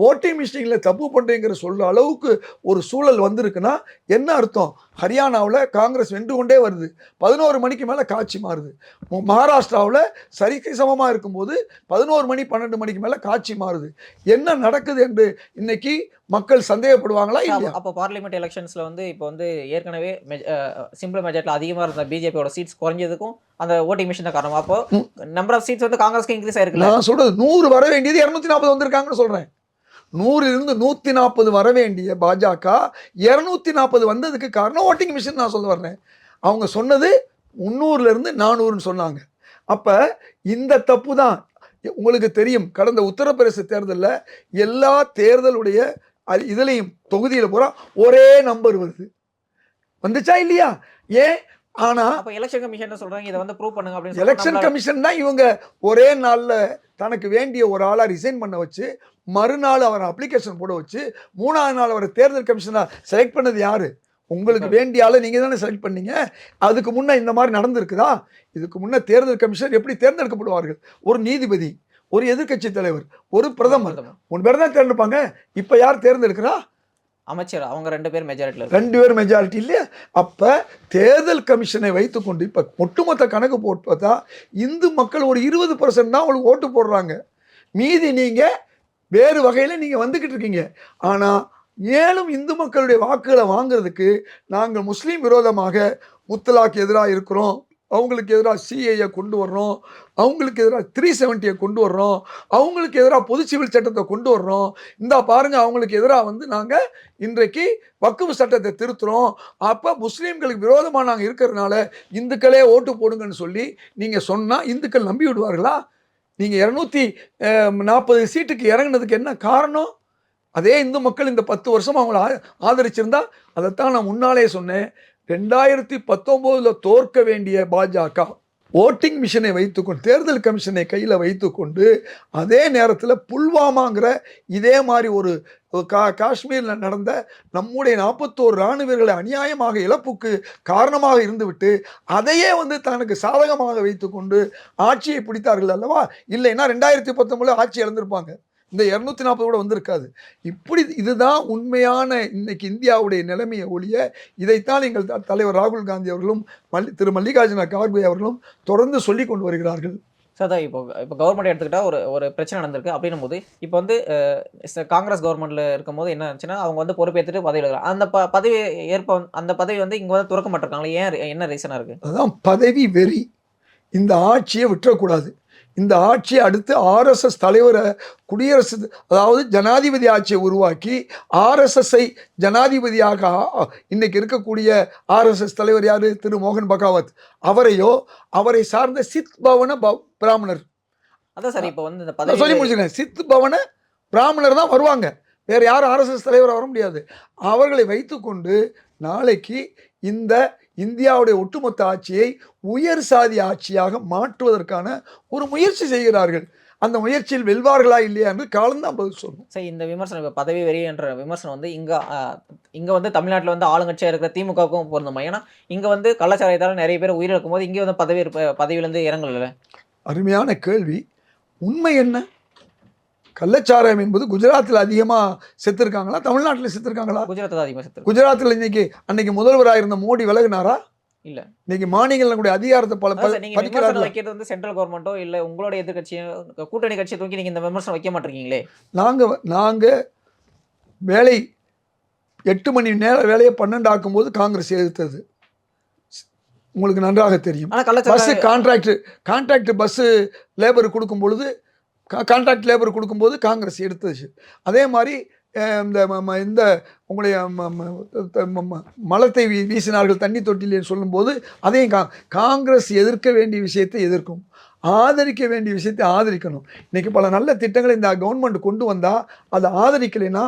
S1: ஓட்டிங் மிஷினில் தப்பு பண்ணுறேங்கிற சொல்ற அளவுக்கு ஒரு சூழல் வந்திருக்குன்னா என்ன அர்த்தம்? ஹரியானாவில் காங்கிரஸ் வென்று கொண்டே வருது, 11 மணிக்கு மேலே காட்சி மாறுது. மகாராஷ்டிராவில் சரிக்கு சமமாக இருக்கும்போது 11 மணி 12 மணிக்கு மேலே காட்சி மாறுது. என்ன நடக்குது என்று இன்னைக்கு மக்கள் சந்தேகப்படுவாங்களா இல்லையா?
S2: அப்போ பார்லிமெண்ட் எலெக்ஷன்ஸ்ல வந்து இப்போ வந்து ஏற்கனவே சிம்பிள் மெஜாரிட்டியில் அதிகமாக இருந்த பிஜேபியோட சீட்ஸ் குறைஞ்சதுக்கும் அந்த ஓட்டிங் மிஷின் தான் காரணம். அப்போ நம்பர் ஆஃப் சீட்ஸ் வந்து காங்கிரஸ்க்கு இன்க்ரீஸ் ஆயிருக்கு. நான்
S1: சொல்றது 100 வர வேண்டியது 240 வந்திருக்காங்கன்னு சொல்றேன். 100லிருந்து 140 வர வேண்டிய பாஜக 240 வந்ததுக்கு காரணம் ஓட்டிங் மிஷின். நான் சொல்ல வர்றேன், அவங்க சொன்னது 300லிருந்து 400ன்னு சொன்னாங்க. அப்ப இந்த தப்பு தான். உங்களுக்கு தெரியும், கடந்த உத்தரப்பிரதேச தேர்தலில் எல்லா தேர்தலுடைய இதுலையும் தொகுதியில் பூரா ஒரே நம்பர் வருது. வந்துச்சா இல்லையா? ஏன்? ஆனா
S2: எலெக்ஷன் கமிஷன் சொல்றாங்க இதை வந்து ப்ரூவ் பண்ணுங்க அப்படின்னு.
S1: எலெக்ஷன் கமிஷன் தான் இவங்க ஒரே நாள்ல தனக்கு வேண்டிய ஒரு ஆளா ரிசைன் பண்ண வச்சு மறுநாள் அவரை அப்ளிகேஷன் போட வச்சு 3ஆவது நாள் அவரை தேர்தல் கமிஷனா செலக்ட் பண்ணது யாரு? உங்களுக்கு வேண்டிய ஆளை நீங்க தானே செலக்ட் பண்ணீங்க. அதுக்கு முன்ன இந்த மாதிரி நடந்திருக்குதா? இதுக்கு முன்ன தேர்தல் கமிஷனர் எப்படி தேர்ந்தெடுக்கப்படுவார்கள்? ஒரு நீதிபதி, ஒரு எதிர்கட்சி தலைவர், ஒரு பிரதமர், 3 பேர் தான் தேர்ந்தெடுப்பாங்க. இப்ப யார் தேர்ந்தெடுக்கிறா?
S2: அமைச்சர். அவங்க 2 பேர் மெஜாரிட்டியில்,
S1: 2 பேர் மெஜாரிட்டி இல்லையா? அப்ப தேர்தல் கமிஷனை வைத்துக்கொண்டு இப்ப ஒட்டுமொத்த கணக்கு போட்டு பார்த்தா இந்து மக்கள் ஒரு 20% தான் உங்களுக்கு ஓட்டு போடுறாங்க. மீதி நீங்க வேறு வகையில நீங்க வந்துகிட்டு இருக்கீங்க. ஆனா மேலும் இந்து மக்களுடைய வாக்குகளை வாங்குறதுக்கு நாங்கள் முஸ்லீம் விரோதமாக முத்தலாக்கு எதிராக இருக்கிறோம், அவங்களுக்கு எதிராக சிஏயை கொண்டு வர்றோம், அவங்களுக்கு எதிராக 370 கொண்டு வர்றோம், அவங்களுக்கு எதிராக பொது சிவில் சட்டத்தை கொண்டு வர்றோம், இந்த பாருங்க அவங்களுக்கு எதிராக வந்து நாங்கள் இன்றைக்கு வக்ஃபு சட்டத்தை திருத்துறோம், அப்போ முஸ்லீம்களுக்கு விரோதமாக நாங்கள் இருக்கிறதுனால இந்துக்களே ஓட்டு போடுங்கன்னு சொல்லி நீங்கள் சொன்னால் இந்துக்கள் நம்பி விடுவார்களா? நீங்கள் 240 சீட்டுக்கு இறங்கினதுக்கு என்ன காரணம்? அதே இந்து மக்கள் இந்த 10 வருஷம் அவங்கள ஆதரிச்சிருந்தா, அதைத்தான் நான் முன்னாலே சொன்னேன். 2019 தோற்க வேண்டிய பாஜக ஓட்டிங் மிஷினை வைத்துக்கொண்டு தேர்தல் கமிஷனை கையில் வைத்துக்கொண்டு அதே நேரத்தில் புல்வாமாங்கிற இதே மாதிரி ஒரு காஷ்மீரில் நடந்த நம்முடைய 41 இராணுவ வீரர்களை அநியாயமாக இழப்புக்கு காரணமாக இருந்துவிட்டு அதையே வந்து தனக்கு சாதகமாக வைத்துக்கொண்டு ஆட்சியை பிடித்தார்கள் அல்லவா? இல்லைன்னா 2019 ஆட்சி இழந்திருப்பாங்க. இந்த 240 கூட வந்திருக்காது. இப்படி இதுதான் உண்மையான இன்னைக்கு இந்தியாவுடைய நிலைமையை ஒழிய இதைத்தான் எங்கள் தலைவர் ராகுல் காந்தி அவர்களும் திரு மல்லிகார்ஜுன கார்கே அவர்களும் தொடர்ந்து சொல்லி கொண்டு வருகிறார்கள்.
S2: சார் அதான் இப்போ கவர்மெண்ட் எடுத்துக்கிட்டா ஒரு ஒரு பிரச்சனை நடந்திருக்கு அப்படின்னும் போது இப்போ வந்து காங்கிரஸ் கவர்மெண்ட்ல இருக்கும்போது என்ன ஆச்சுன்னா அவங்க வந்து பொறுப்பேற்றுட்டு பதவி எடுக்கிறாங்க. அந்த பதவி அந்த பதவி வந்து இங்க வந்து துறக்க மாட்டிருக்காங்களே, ஏன் என்ன ரீசனா இருக்கு?
S1: அதுதான் பதவி வெறி. இந்த ஆட்சியை விட்டுறக்கூடாது. இந்த ஆட்சியை அடுத்து ஆர்எஸ்எஸ் தலைவரை குடியரசு, அதாவது ஜனாதிபதி ஆட்சியை உருவாக்கி ஆர்எஸ்எஸ்ஐ ஜனாதிபதியாக இன்னைக்கு இருக்கக்கூடிய ஆர்எஸ்எஸ் தலைவர் யாரு? திரு மோகன் பகாவத். அவரையோ அவரை சார்ந்த சித் பவன பிராமணர்,
S2: அதான் சார் இப்போ வந்து இந்த
S1: நான்
S2: பதவி
S1: சொல்லி முடிச்சுக்கிறேன், சித் பவன பிராமணர் தான் வருவாங்க. வேற யாரும் ஆர்எஸ்எஸ் தலைவர் வர முடியாது. அவர்களை வைத்துக்கொண்டு நாளைக்கு இந்த இந்தியாவுடைய ஒட்டுமொத்த ஆட்சியை உயர் சாதி ஆட்சியாக மாற்றுவதற்கான ஒரு முயற்சி செய்கிறார்கள். அந்த முயற்சியில் வெல்வார்களா இல்லையா என்று காலம்தான் பதில் சொல்லும்.
S2: சரி, இந்த விமர்சனம் இப்போ பதவி வெறி என்ற விமர்சனம் வந்து இங்க வந்து தமிழ்நாட்டில் வந்து ஆளுங்கட்சியாக இருக்கிற திமுகவுக்கும் பொருந்துமா? ஏன்னா இங்க வந்து கள்ளச்சாராயத்தால் நிறைய பேர் உயிரிழக்கும் போது இங்கே வந்து பதவியிலேருந்து இறங்கல.
S1: அருமையான கேள்வி. உண்மை என்ன? கள்ளச்சாராயம் என்பது குஜராத்தில் அதிகமாக செத்துருக்காங்களா, தமிழ்நாட்டில் செத்துருக்காங்களா?
S2: குஜராத்தில் அதிகமாக செத்து.
S1: குஜராத்தில் அன்னைக்கு முதல்வராக இருந்த மோடி விலகினாரா?
S2: இல்ல.
S1: இன்னைக்கு மாநிலங்களுடைய அதிகாரத்தை
S2: நீங்க விமர்சனம் வைக்கிறது வந்து சென்ட்ரல் கவர்மெண்ட்டோ இல்ல உங்களோட எதிர்க்கட்சியோ கூட்டணி கட்சியை தூக்கி நீங்க இந்த விமர்சனம் வைக்க மாட்டீங்களே.
S1: நாங்க வேலை 8 மணி நேர வேலையை 12 ஆக்கும்போது காங்கிரஸ் எதிர்த்தது உங்களுக்கு நன்றாக தெரியும். பஸ் கான்ட்ராக்ட் பஸ் லேபர் கொடுக்கும் பொழுது, கான்ட்ராக்ட் லேபர் கொடுக்கும்போது காங்கிரஸ் எடுத்துச்சு. அதே மாதிரி இந்த உங்களுடைய மலத்தை வீசினார்கள் தண்ணி தொட்டிலேன்னு சொல்லும்போது அதையும் காங்கிரஸ் எதிர்க்க வேண்டிய விஷயத்தை எதிர்க்கும், ஆதரிக்க வேண்டிய விஷயத்தை ஆதரிக்கணும். இன்னைக்கு பல நல்ல திட்டங்களை இந்த கவர்மெண்ட் கொண்டு வந்தால் அதை ஆதரிக்கலைன்னா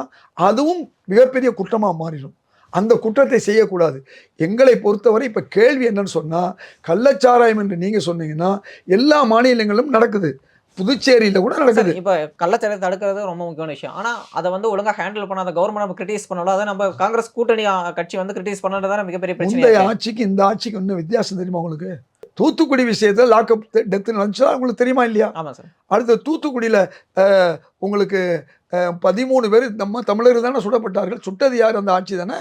S1: அதுவும் மிகப்பெரிய குற்றமாக மாறிடும். அந்த குற்றத்தை செய்யக்கூடாது. எங்களை பொறுத்தவரை இப்போ கேள்வி என்னன்னு சொன்னால், கள்ளச்சாராயம் என்று நீங்கள் சொன்னீங்கன்னா எல்லா மாநிலங்களிலும் நடக்குது, புதுச்சேரியில் கூட நடக்குது.
S2: இப்போ கள்ளச்சாராயத்தை தடுக்கிறது ரொம்ப முக்கியமான விஷயம். ஆனால் அதை வந்து ஒழுங்காக ஹேண்டில் பண்ணாத கவர்மெண்ட் நம்ம கிரிட்டிசைஸ் பண்ணலாம். அதை நம்ம காங்கிரஸ் கூட்டணி கட்சி வந்து கிரிட்டிசைஸ் பண்ணுறதுதான் மிகப்பெரிய பிரச்சனை.
S1: இந்த ஆட்சிக்கு இந்த ஆட்சிக்கு இன்னும் வித்தியாசம் தெரியுமா உங்களுக்கு? தூத்துக்குடி விஷயத்தில் லாக்அப் டெத்து நடந்துச்சா உங்களுக்கு தெரியுமா இல்லையா?
S2: ஆமாம் சார்.
S1: அடுத்து தூத்துக்குடியில் உங்களுக்கு 13 பேர் நம்ம தமிழர்கள் தானே சுடப்பட்டார்கள். சுட்டது யார்? அந்த ஆட்சி தானே.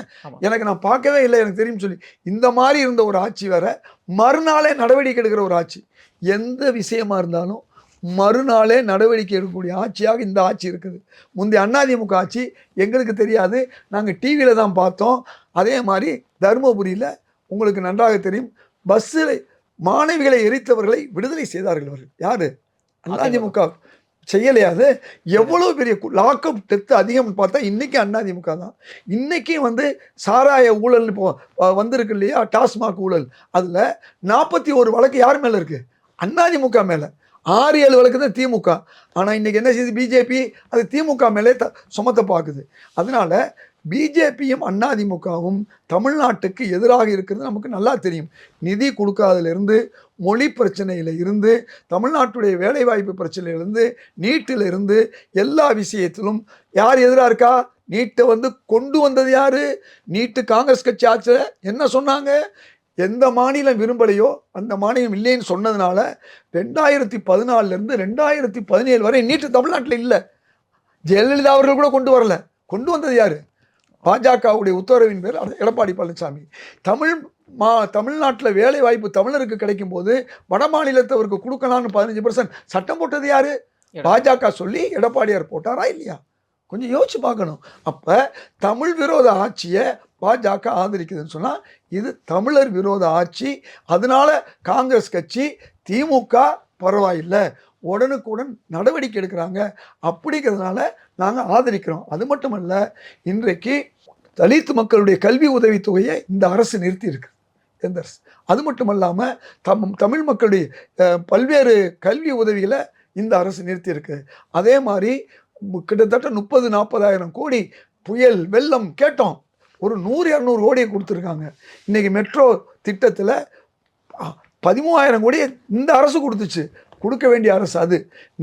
S1: எனக்கு நான் பார்க்கவே இல்லை, எனக்கு தெரியும் சொல்லி இந்த மாதிரி இருந்த ஒரு ஆட்சி வேற, மறுநாளே நடவடிக்கை எடுக்கிற ஒரு ஆட்சி. எந்த விஷயமா இருந்தாலும் மறுநாளே நடவடிக்கை எடுக்கக்கூடிய ஆட்சியாக இந்த ஆட்சி இருக்குது. முந்தைய அதிமுக ஆட்சி எங்களுக்கு தெரியாது, நாங்கள் டிவியில் தான் பார்த்தோம். அதே மாதிரி தருமபுரியில் உங்களுக்கு நன்றாக தெரியும், பஸ்ஸில் மாணவிகளை எரித்தவர்களை விடுதலை செய்தார்கள். அவர்கள் யாரு? அதிமுக செய்யலையாது. எவ்வளோ பெரிய லாக்அப் டெத்து அதிகம் பார்த்தா இன்னைக்கு அதிமுக தான். இன்னைக்கு வந்து சாராய ஊழல் இப்போ வந்திருக்கு இல்லையா, டாஸ்மாக் ஊழல், அதில் 41 வழக்கு யார் மேலே இருக்குது? அதிமுக மேலே. 6-7 வழக்கு தான் திமுக. ஆனால் இன்னைக்கு என்ன செய்யுது பிஜேபி? அது திமுக மேலே சுமத்த பார்க்குது. அதனால பிஜேபியும் அதிமுகவும் தமிழ்நாட்டுக்கு எதிராக இருக்கிறது நமக்கு நல்லா தெரியும். நிதி கொடுக்காதிலிருந்து, மொழி பிரச்சனையில் இருந்து, தமிழ்நாட்டுடைய வேலைவாய்ப்பு பிரச்சனையிலிருந்து, நீட்டில் இருந்து, எல்லா விஷயத்திலும் யார் எதிராக இருக்கா? நீட்டை வந்து கொண்டு வந்தது யாரு? நீட்டு காங்கிரஸ் கட்சி ஆட்சியில் என்ன சொன்னாங்க? எந்த மாநிலம் விரும்பலையோ அந்த மாநிலம் இல்லைன்னு சொன்னதுனால 2014 2017 வரை நீட்டு தமிழ்நாட்டில் இல்லை. ஜெயலலிதா அவர்கள் கூட கொண்டு வரல. கொண்டு வந்தது யாரு? பாஜகவுடைய உத்தரவின் பேர் எடப்பாடி பழனிசாமி. தமிழ்நாட்டில் வேலை வாய்ப்பு தமிழருக்கு கிடைக்கும் போது வட மாநிலத்தவருக்கு கொடுக்கலான்னு 15% சட்டம் போட்டது யாரு? பாஜக சொல்லி எடப்பாடியார் போட்டாரா இல்லையா? கொஞ்சம் யோசிச்சு பார்க்கணும். அப்போ தமிழ் விரோத ஆட்சியை பாஜக ஆதரிக்குதுன்னு சொன்னால் இது தமிழர் விரோத ஆட்சி. அதனால காங்கிரஸ் கட்சி, திமுக பரவாயில்லை, உடனுக்குடன் நடவடிக்கை எடுக்கிறாங்க. அப்படிங்கிறதுனால நாங்கள் ஆதரிக்கிறோம். அது மட்டுமல்ல, இன்றைக்கு தலித் மக்களுடைய கல்வி உதவித்தொகையை இந்த அரசு நிறுத்தி இருக்கு, எந்த அரசு. அது மட்டும் இல்லாமல் தமிழ் மக்களுடைய பல்வேறு கல்வி உதவிகளை இந்த அரசு நிறுத்தி இருக்கு. அதே மாதிரி கிட்டத்தட்ட 30-40 கோடி புயல் வெள்ளம் கேட்டோம், ஒரு 100-200 கோடியை கொடுத்துருக்காங்க. இன்னைக்கு மெட்ரோ திட்டத்தில் 13,000 கோடியை இந்த அரசு கொடுத்துச்சு, கொடுக்க வேண்டிய அரசு. அது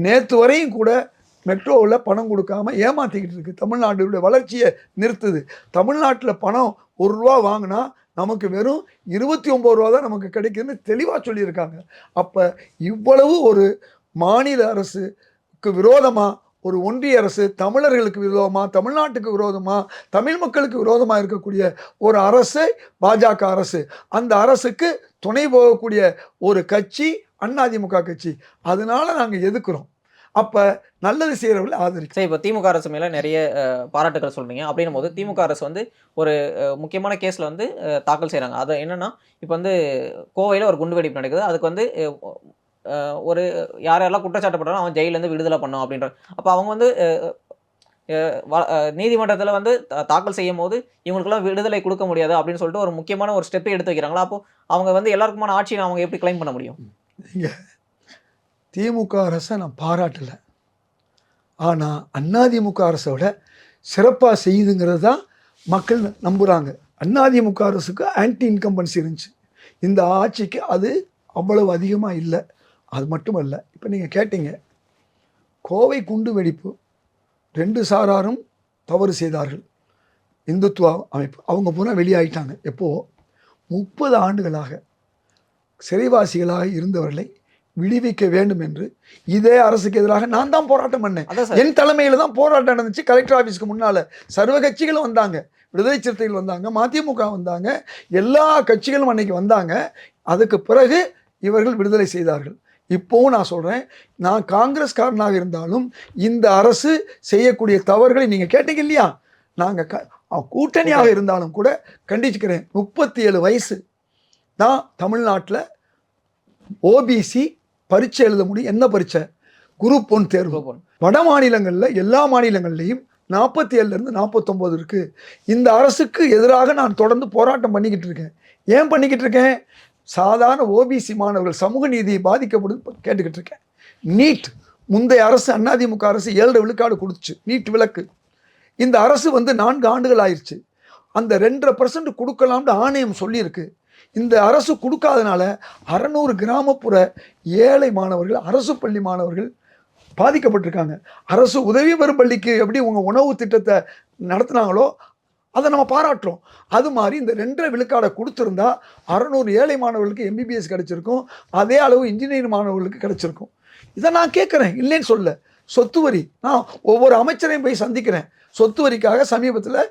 S1: நேற்று வரையும் கூட மெட்ரோவில் பணம் கொடுக்காம ஏமாற்றிக்கிட்டு இருக்கு, தமிழ்நாட்டுடைய வளர்ச்சியை நிறுத்துது. தமிழ்நாட்டில் பணம் 1 ரூபா வாங்கினா நமக்கு வெறும் 29 ரூபா தான் நமக்கு கிடைக்குதுன்னு தெளிவாக சொல்லியிருக்காங்க. அப்போ இவ்வளவு ஒரு மாநில அரசுக்கு விரோதமாக, ஒரு ஒன்றிய அரசு தமிழர்களுக்கு விரோதமாக, தமிழ்நாட்டுக்கு விரோதமாக, தமிழ் மக்களுக்கு விரோதமாக இருக்கக்கூடிய ஒரு அரசு பாஜக அரசு. அந்த அரசுக்கு துணை போகக்கூடிய ஒரு கட்சி அதிமுக கட்சி. அதனால நாங்கள் எதுக்குறோம். அப்போ நல்லது செய்கிறவர்களை ஆதரிக்கும்.
S2: சரி, இப்போ திமுக அரசு மேல நிறைய பாராட்டுகள் சொல்றீங்க. அப்படின்னும் போது திமுக அரசு வந்து ஒரு முக்கியமான கேஸ்ல வந்து தாக்கல் செய்றாங்க. அது என்னன்னா, இப்போ வந்து கோவையில ஒரு குண்டு வெடிப்பு நடக்குது. அதுக்கு வந்து ஒரு யார் யாரெல்லாம் குற்றச்சாட்டு பண்றாங்களோ அவன் ஜெயில்லேருந்து விடுதலை பண்ணணும் அப்படின்ற. அப்ப அவங்க வந்து நீதிமன்றத்தில வந்து தாக்கல் செய்யும்போது, இவங்களுக்கெல்லாம் விடுதலை குடுக்க முடியாது அப்படின்னு சொல்லிட்டு ஒரு முக்கியமான ஒரு ஸ்டெப் எடுத்து வைக்கிறாங்களா? அப்போ அவங்க வந்து எல்லாருக்குமான ஆட்சிய அவங்க எப்படி கிளைம் பண்ண முடியும்?
S1: நீங்க திமுக அரசை நான் பாராட்டல. ஆனா அதிமுக அரசை விட சிறப்பா செய்யுதுங்கிறது தான் மக்கள் நம்புறாங்க. அதிமுக அரசுக்கு ஆன்டி இன்கம்பன்சி இருந்துச்சு. இந்த ஆட்சிக்கு அது அவ்வளவு அதிகமா இல்ல. அது மட்டுமல்ல, இப்ப நீங்க கேட்டீங்க, கோவை குண்டு வெடிப்பு 2 சாராரும் தவறு செய்தார்கள். இந்துத்துவா அமைப்பு அவங்க பூரா வெளியாயிட்டாங்க. எப்போ 30 ஆண்டுகளாக சிறைவாசிகளாக இருந்தவர்களை விடுவிக்க வேண்டும் என்று இதே அரசுக்கு எதிராக நான் தான் போராட்டம் பண்ணேன்.
S2: அதான் சார்.
S1: என் தலைமையில் தான் போராட்டம் நடந்துச்சு. கலெக்டர் ஆஃபீஸ்க்கு முன்னால சர்வ கட்சிகளும் வந்தாங்க. விடுதலை சிறுத்தைகள் வந்தாங்க, மதிமுக வந்தாங்க, எல்லா கட்சிகளும் அன்னைக்கு வந்தாங்க. அதுக்கு பிறகு இவர்கள் விடுதலை செய்தார்கள். இப்போவும் நான் சொல்றேன், நான் காங்கிரஸ்காரனாக இருந்தாலும் இந்த அரசு செய்யக்கூடிய தவறுகளை நீங்க கேட்டீங்க இல்லையா, நாங்க கூட்டணியாக இருந்தாலும் கூட கண்டிச்சுக்கிறேன். 37 வயசு தான் தமிழ்நாட்டில் ஓபிசி பரீட்சை எழுத முடியும். என்ன பரீட்சை? குரூப் 1 தேர்வு. வட மாநிலங்களில் எல்லா மாநிலங்கள்லையும் 47லேருந்து 49 இருக்கு. இந்த அரசுக்கு எதிராக நான் தொடர்ந்து போராட்டம் பண்ணிக்கிட்டு இருக்கேன். ஏன் பண்ணிக்கிட்டு இருக்கேன்? சாதாரண ஓபிசி மாணவர்கள் சமூக நீதியை பாதிக்கப்படும் கேட்டுக்கிட்டு இருக்கேன். நீட் முந்தைய அரசு அதிமுக அரசு 7 விழுக்காடு கொடுத்துச்சு நீட் விலக்கு. இந்த அரசு வந்து 4 ஆண்டுகள் ஆயிடுச்சு. அந்த 2.5% கொடுக்கலாம்னு ஆணையம் சொல்லியிருக்கு. இந்த அரசு கொடுக்காதனால 600 கிராமப்புற ஏழை மாணவர்கள், அரசு பள்ளி மாணவர்கள் பாதிக்கப்பட்டிருக்காங்க. அரசு உதவி பெறும் பள்ளிக்கு எப்படி உங்க உணவு திட்டத்தை நடத்தினாங்களோ அதை நம்ம பாராட்டுறோம். அது மாதிரி இந்த 2.5 விழுக்காடை கொடுத்துருந்தா 600 ஏழை மாணவர்களுக்கு எம்பிபிஎஸ் கிடைச்சிருக்கும். அதே அளவு இன்ஜினியரிங் மாணவர்களுக்கு கிடைச்சிருக்கும். இதை நான் கேட்குறேன், இல்லைன்னு சொல்ல. சொத்து வரி, நான் ஒவ்வொரு அமைச்சரையும் போய் சந்திக்கிறேன். சொத்து வரிக்காக சமீபத்தில்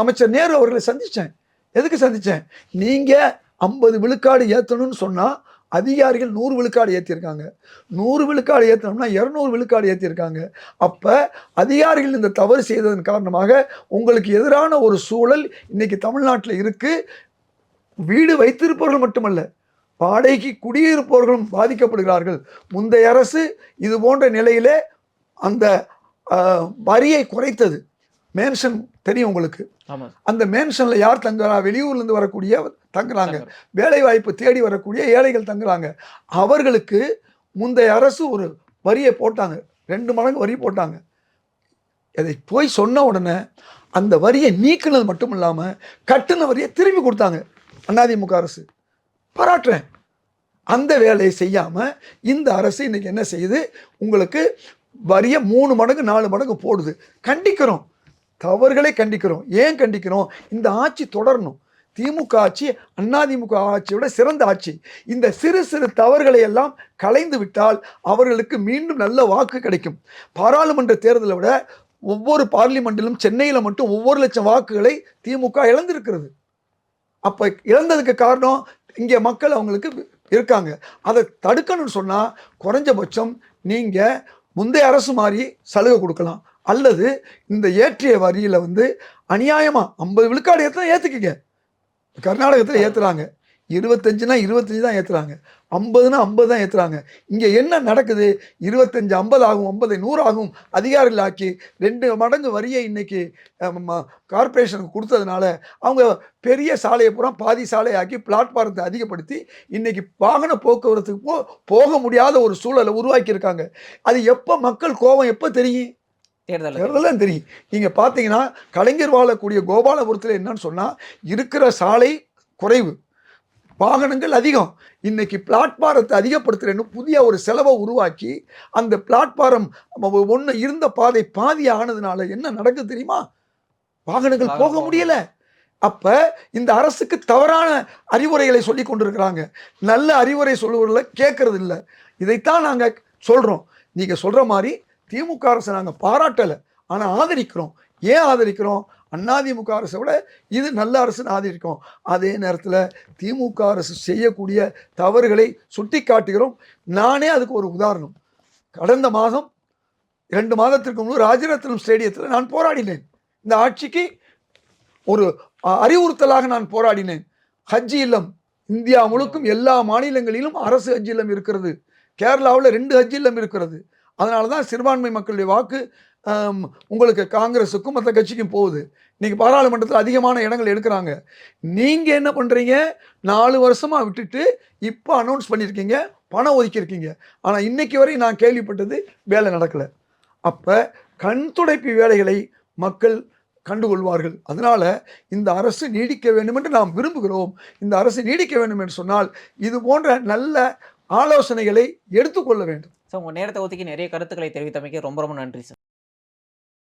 S1: அமைச்சர் நேரு அவர்களை சந்தித்தேன். எதுக்கு சந்தித்தேன்? நீங்கள் 50 விழுக்காடு ஏற்றணும்னு சொன்னால் அதிகாரிகள் 100 விழுக்காடு ஏற்றிருக்காங்க. 100 விழுக்காடு ஏற்றணும்னா 200 விழுக்காடு ஏற்றிருக்காங்க. அப்போ அதிகாரிகள் இந்த தவறு செய்ததன் காரணமாக உங்களுக்கு எதிரான ஒரு சூழல் இன்னைக்கு தமிழ்நாட்டில் இருக்கு. வீடு வைத்திருப்பவர்கள் மட்டுமல்ல, வாடகைக்கு குடியிருப்பவர்களும் பாதிக்கப்படுகிறார்கள். முந்தைய அரசு இது போன்ற நிலையிலே அந்த வரியை குறைத்தது. மேன்ஷன் தெரியும் உங்களுக்கு. அந்த மேன்ஷன்ல யார் தங்குறா? வெளியூர்ல இருந்து வரக்கூடிய தங்குறாங்க. வேலை வாய்ப்பு தேடி வரக்கூடிய ஏழைகள் தங்குறாங்க. அவர்களுக்கு முந்தைய அரசு ஒரு வரியை போட்டாங்க, 2 மடங்கு வரி போட்டாங்க. அதை போய் சொன்ன உடனே அந்த வரியை நீக்கினது மட்டும் இல்லாம கட்டுன வரியை திரும்பி கொடுத்தாங்க அதிமுக அரசு. பாராட்டுறேன். அந்த வேலையை செய்யாம இந்த அரசு இன்னைக்கு என்ன செய்யுது? உங்களுக்கு வரியை 3 மடங்கு 4 மடங்கு போடுது. கண்டிக்கிறோம், தவறுகளை கண்டிக்கிறோம். ஏன் கண்டிக்கிறோம்? இந்த ஆட்சி தொடரணும். திமுக ஆட்சி அதிமுக ஆட்சியோட சிறந்த ஆட்சி. இந்த சிறு சிறு தவறுகளை எல்லாம் களைந்து விட்டால் அவர்களுக்கு மீண்டும் நல்ல வாக்கு கிடைக்கும். பாராளுமன்ற தேர்தலை விட ஒவ்வொரு பார்லிமெண்டிலும் சென்னையில் மட்டும் ஒவ்வொரு லட்சம் வாக்குகளை திமுக இழந்திருக்கிறது. அப்போ இழந்ததுக்கு காரணம் இங்கே மக்கள் அவங்களுக்கு இருக்காங்க. அதை தடுக்கணும்னு சொன்னால் குறைஞ்சபட்சம் நீங்கள் முந்தைய அரசு மாதிரி சலுகை கொடுக்கலாம். அல்லது இந்த ஏற்றிய வரியில் வந்து அநியாயமாக 50 விழுக்காடு ஏற்றினா ஏற்றுக்குங்க. கர்நாடகத்தில் ஏற்றுறாங்க, 25னா 25 தான் ஏற்றுறாங்க, 50னா 50 தான் ஏற்றுறாங்க. இங்கே என்ன நடக்குது? 25 50 ஆகும், 50 100 ஆகும். அதிகாரிகள் ஆக்கி 2 மடங்கு வரியை இன்னைக்கு கார்பரேஷனுக்கு கொடுத்ததுனால அவங்க பெரிய சாலையை பூரா பாதி சாலையாக்கி பிளாட்பாரத்தை அதிகப்படுத்தி இன்னைக்கு வாகன போக்குவரத்துக்கு போக முடியாத ஒரு சூழலை உருவாக்கியிருக்காங்க. அது எப்போ மக்கள் கோபம் எப்போ தெரியும்? தேர்தல் தெரியும். நீங்கள் பார்த்தீங்கன்னா கலைஞர் வாழக்கூடிய கோபாலபுரத்தில் என்னன்னு சொன்னால் இருக்கிற சாலை குறைவு, வாகனங்கள் அதிகம். இன்னைக்கு பிளாட்பாரத்தை அதிகப்படுத்துறேன்னு புதிய ஒரு செலவை உருவாக்கி அந்த பிளாட்பாரம் ஒன்று இருந்த பாதை பாதி ஆனதுனால என்ன நடக்குது தெரியுமா? வாகனங்கள் போக முடியல. அப்ப இந்த அரசுக்கு தவறான அறிவுரைகளை சொல்லி கொண்டிருக்கிறாங்க. நல்ல அறிவுரை சொல்லுவதில்லை, கேட்கறது இல்லை. இதைத்தான் நாங்கள் சொல்றோம். நீங்க சொல்ற மாதிரி திமுக அரசு நாங்கள் பாராட்டலை, ஆனால் ஆதரிக்கிறோம். ஏன் ஆதரிக்கிறோம்? அதிமுக அரசை விட இது நல்ல அரசுன்னு ஆதரிக்கும். அதே நேரத்தில் திமுக அரசு செய்யக்கூடிய தவறுகளை சுட்டி காட்டுகிறோம். நானே அதுக்கு ஒரு உதாரணம். கடந்த மாதம் 2 மாதத்திற்கு முன்பு ராஜரத்னம் ஸ்டேடியத்தில் நான் போராடினேன். இந்த ஆட்சிக்கு ஒரு அறிவுறுத்தலாக நான் போராடினேன். ஹஜ் இல்லம் இந்தியா முழுக்கும் எல்லா மாநிலங்களிலும் அரசு ஹஜ் இல்லம் இருக்கிறது. கேரளாவில் 2 ஹஜ் இல்லம் இருக்கிறது. அதனால தான் சிறுபான்மை மக்களுடைய வாக்கு உங்களுக்கு காங்கிரஸுக்கும் மற்ற கட்சிக்கும் போகுது. இன்னைக்கு பாராளுமன்றத்தில் அதிகமான இடங்கள் எடுக்கிறாங்க. நீங்கள் என்ன பண்ணுறீங்க? 4 வருஷமாக விட்டுட்டு இப்போ அனௌன்ஸ் பண்ணியிருக்கீங்க, பணம் ஒதுக்கியிருக்கீங்க. ஆனால் இன்னைக்கு வரை நான் கேள்விப்பட்டது வேலை நடக்கலை. அப்போ கண் துடைப்பு வேலைகளை மக்கள் கண்டுகொள்வார்கள். அதனால இந்த அரசு நீடிக்க வேண்டும் என்று நாம் விரும்புகிறோம். இந்த அரசு நீடிக்க வேண்டும் என்று சொன்னால் இது போன்ற நல்ல ஆலோசனைகளை எடுத்துக்கொள்ள வேண்டும்.
S2: ஸோ உங்கள் நேரத்தை ஒதுக்கி நிறைய கருத்துக்களை தெரிவித்தமைக்கு ரொம்ப ரொம்ப நன்றி சார்.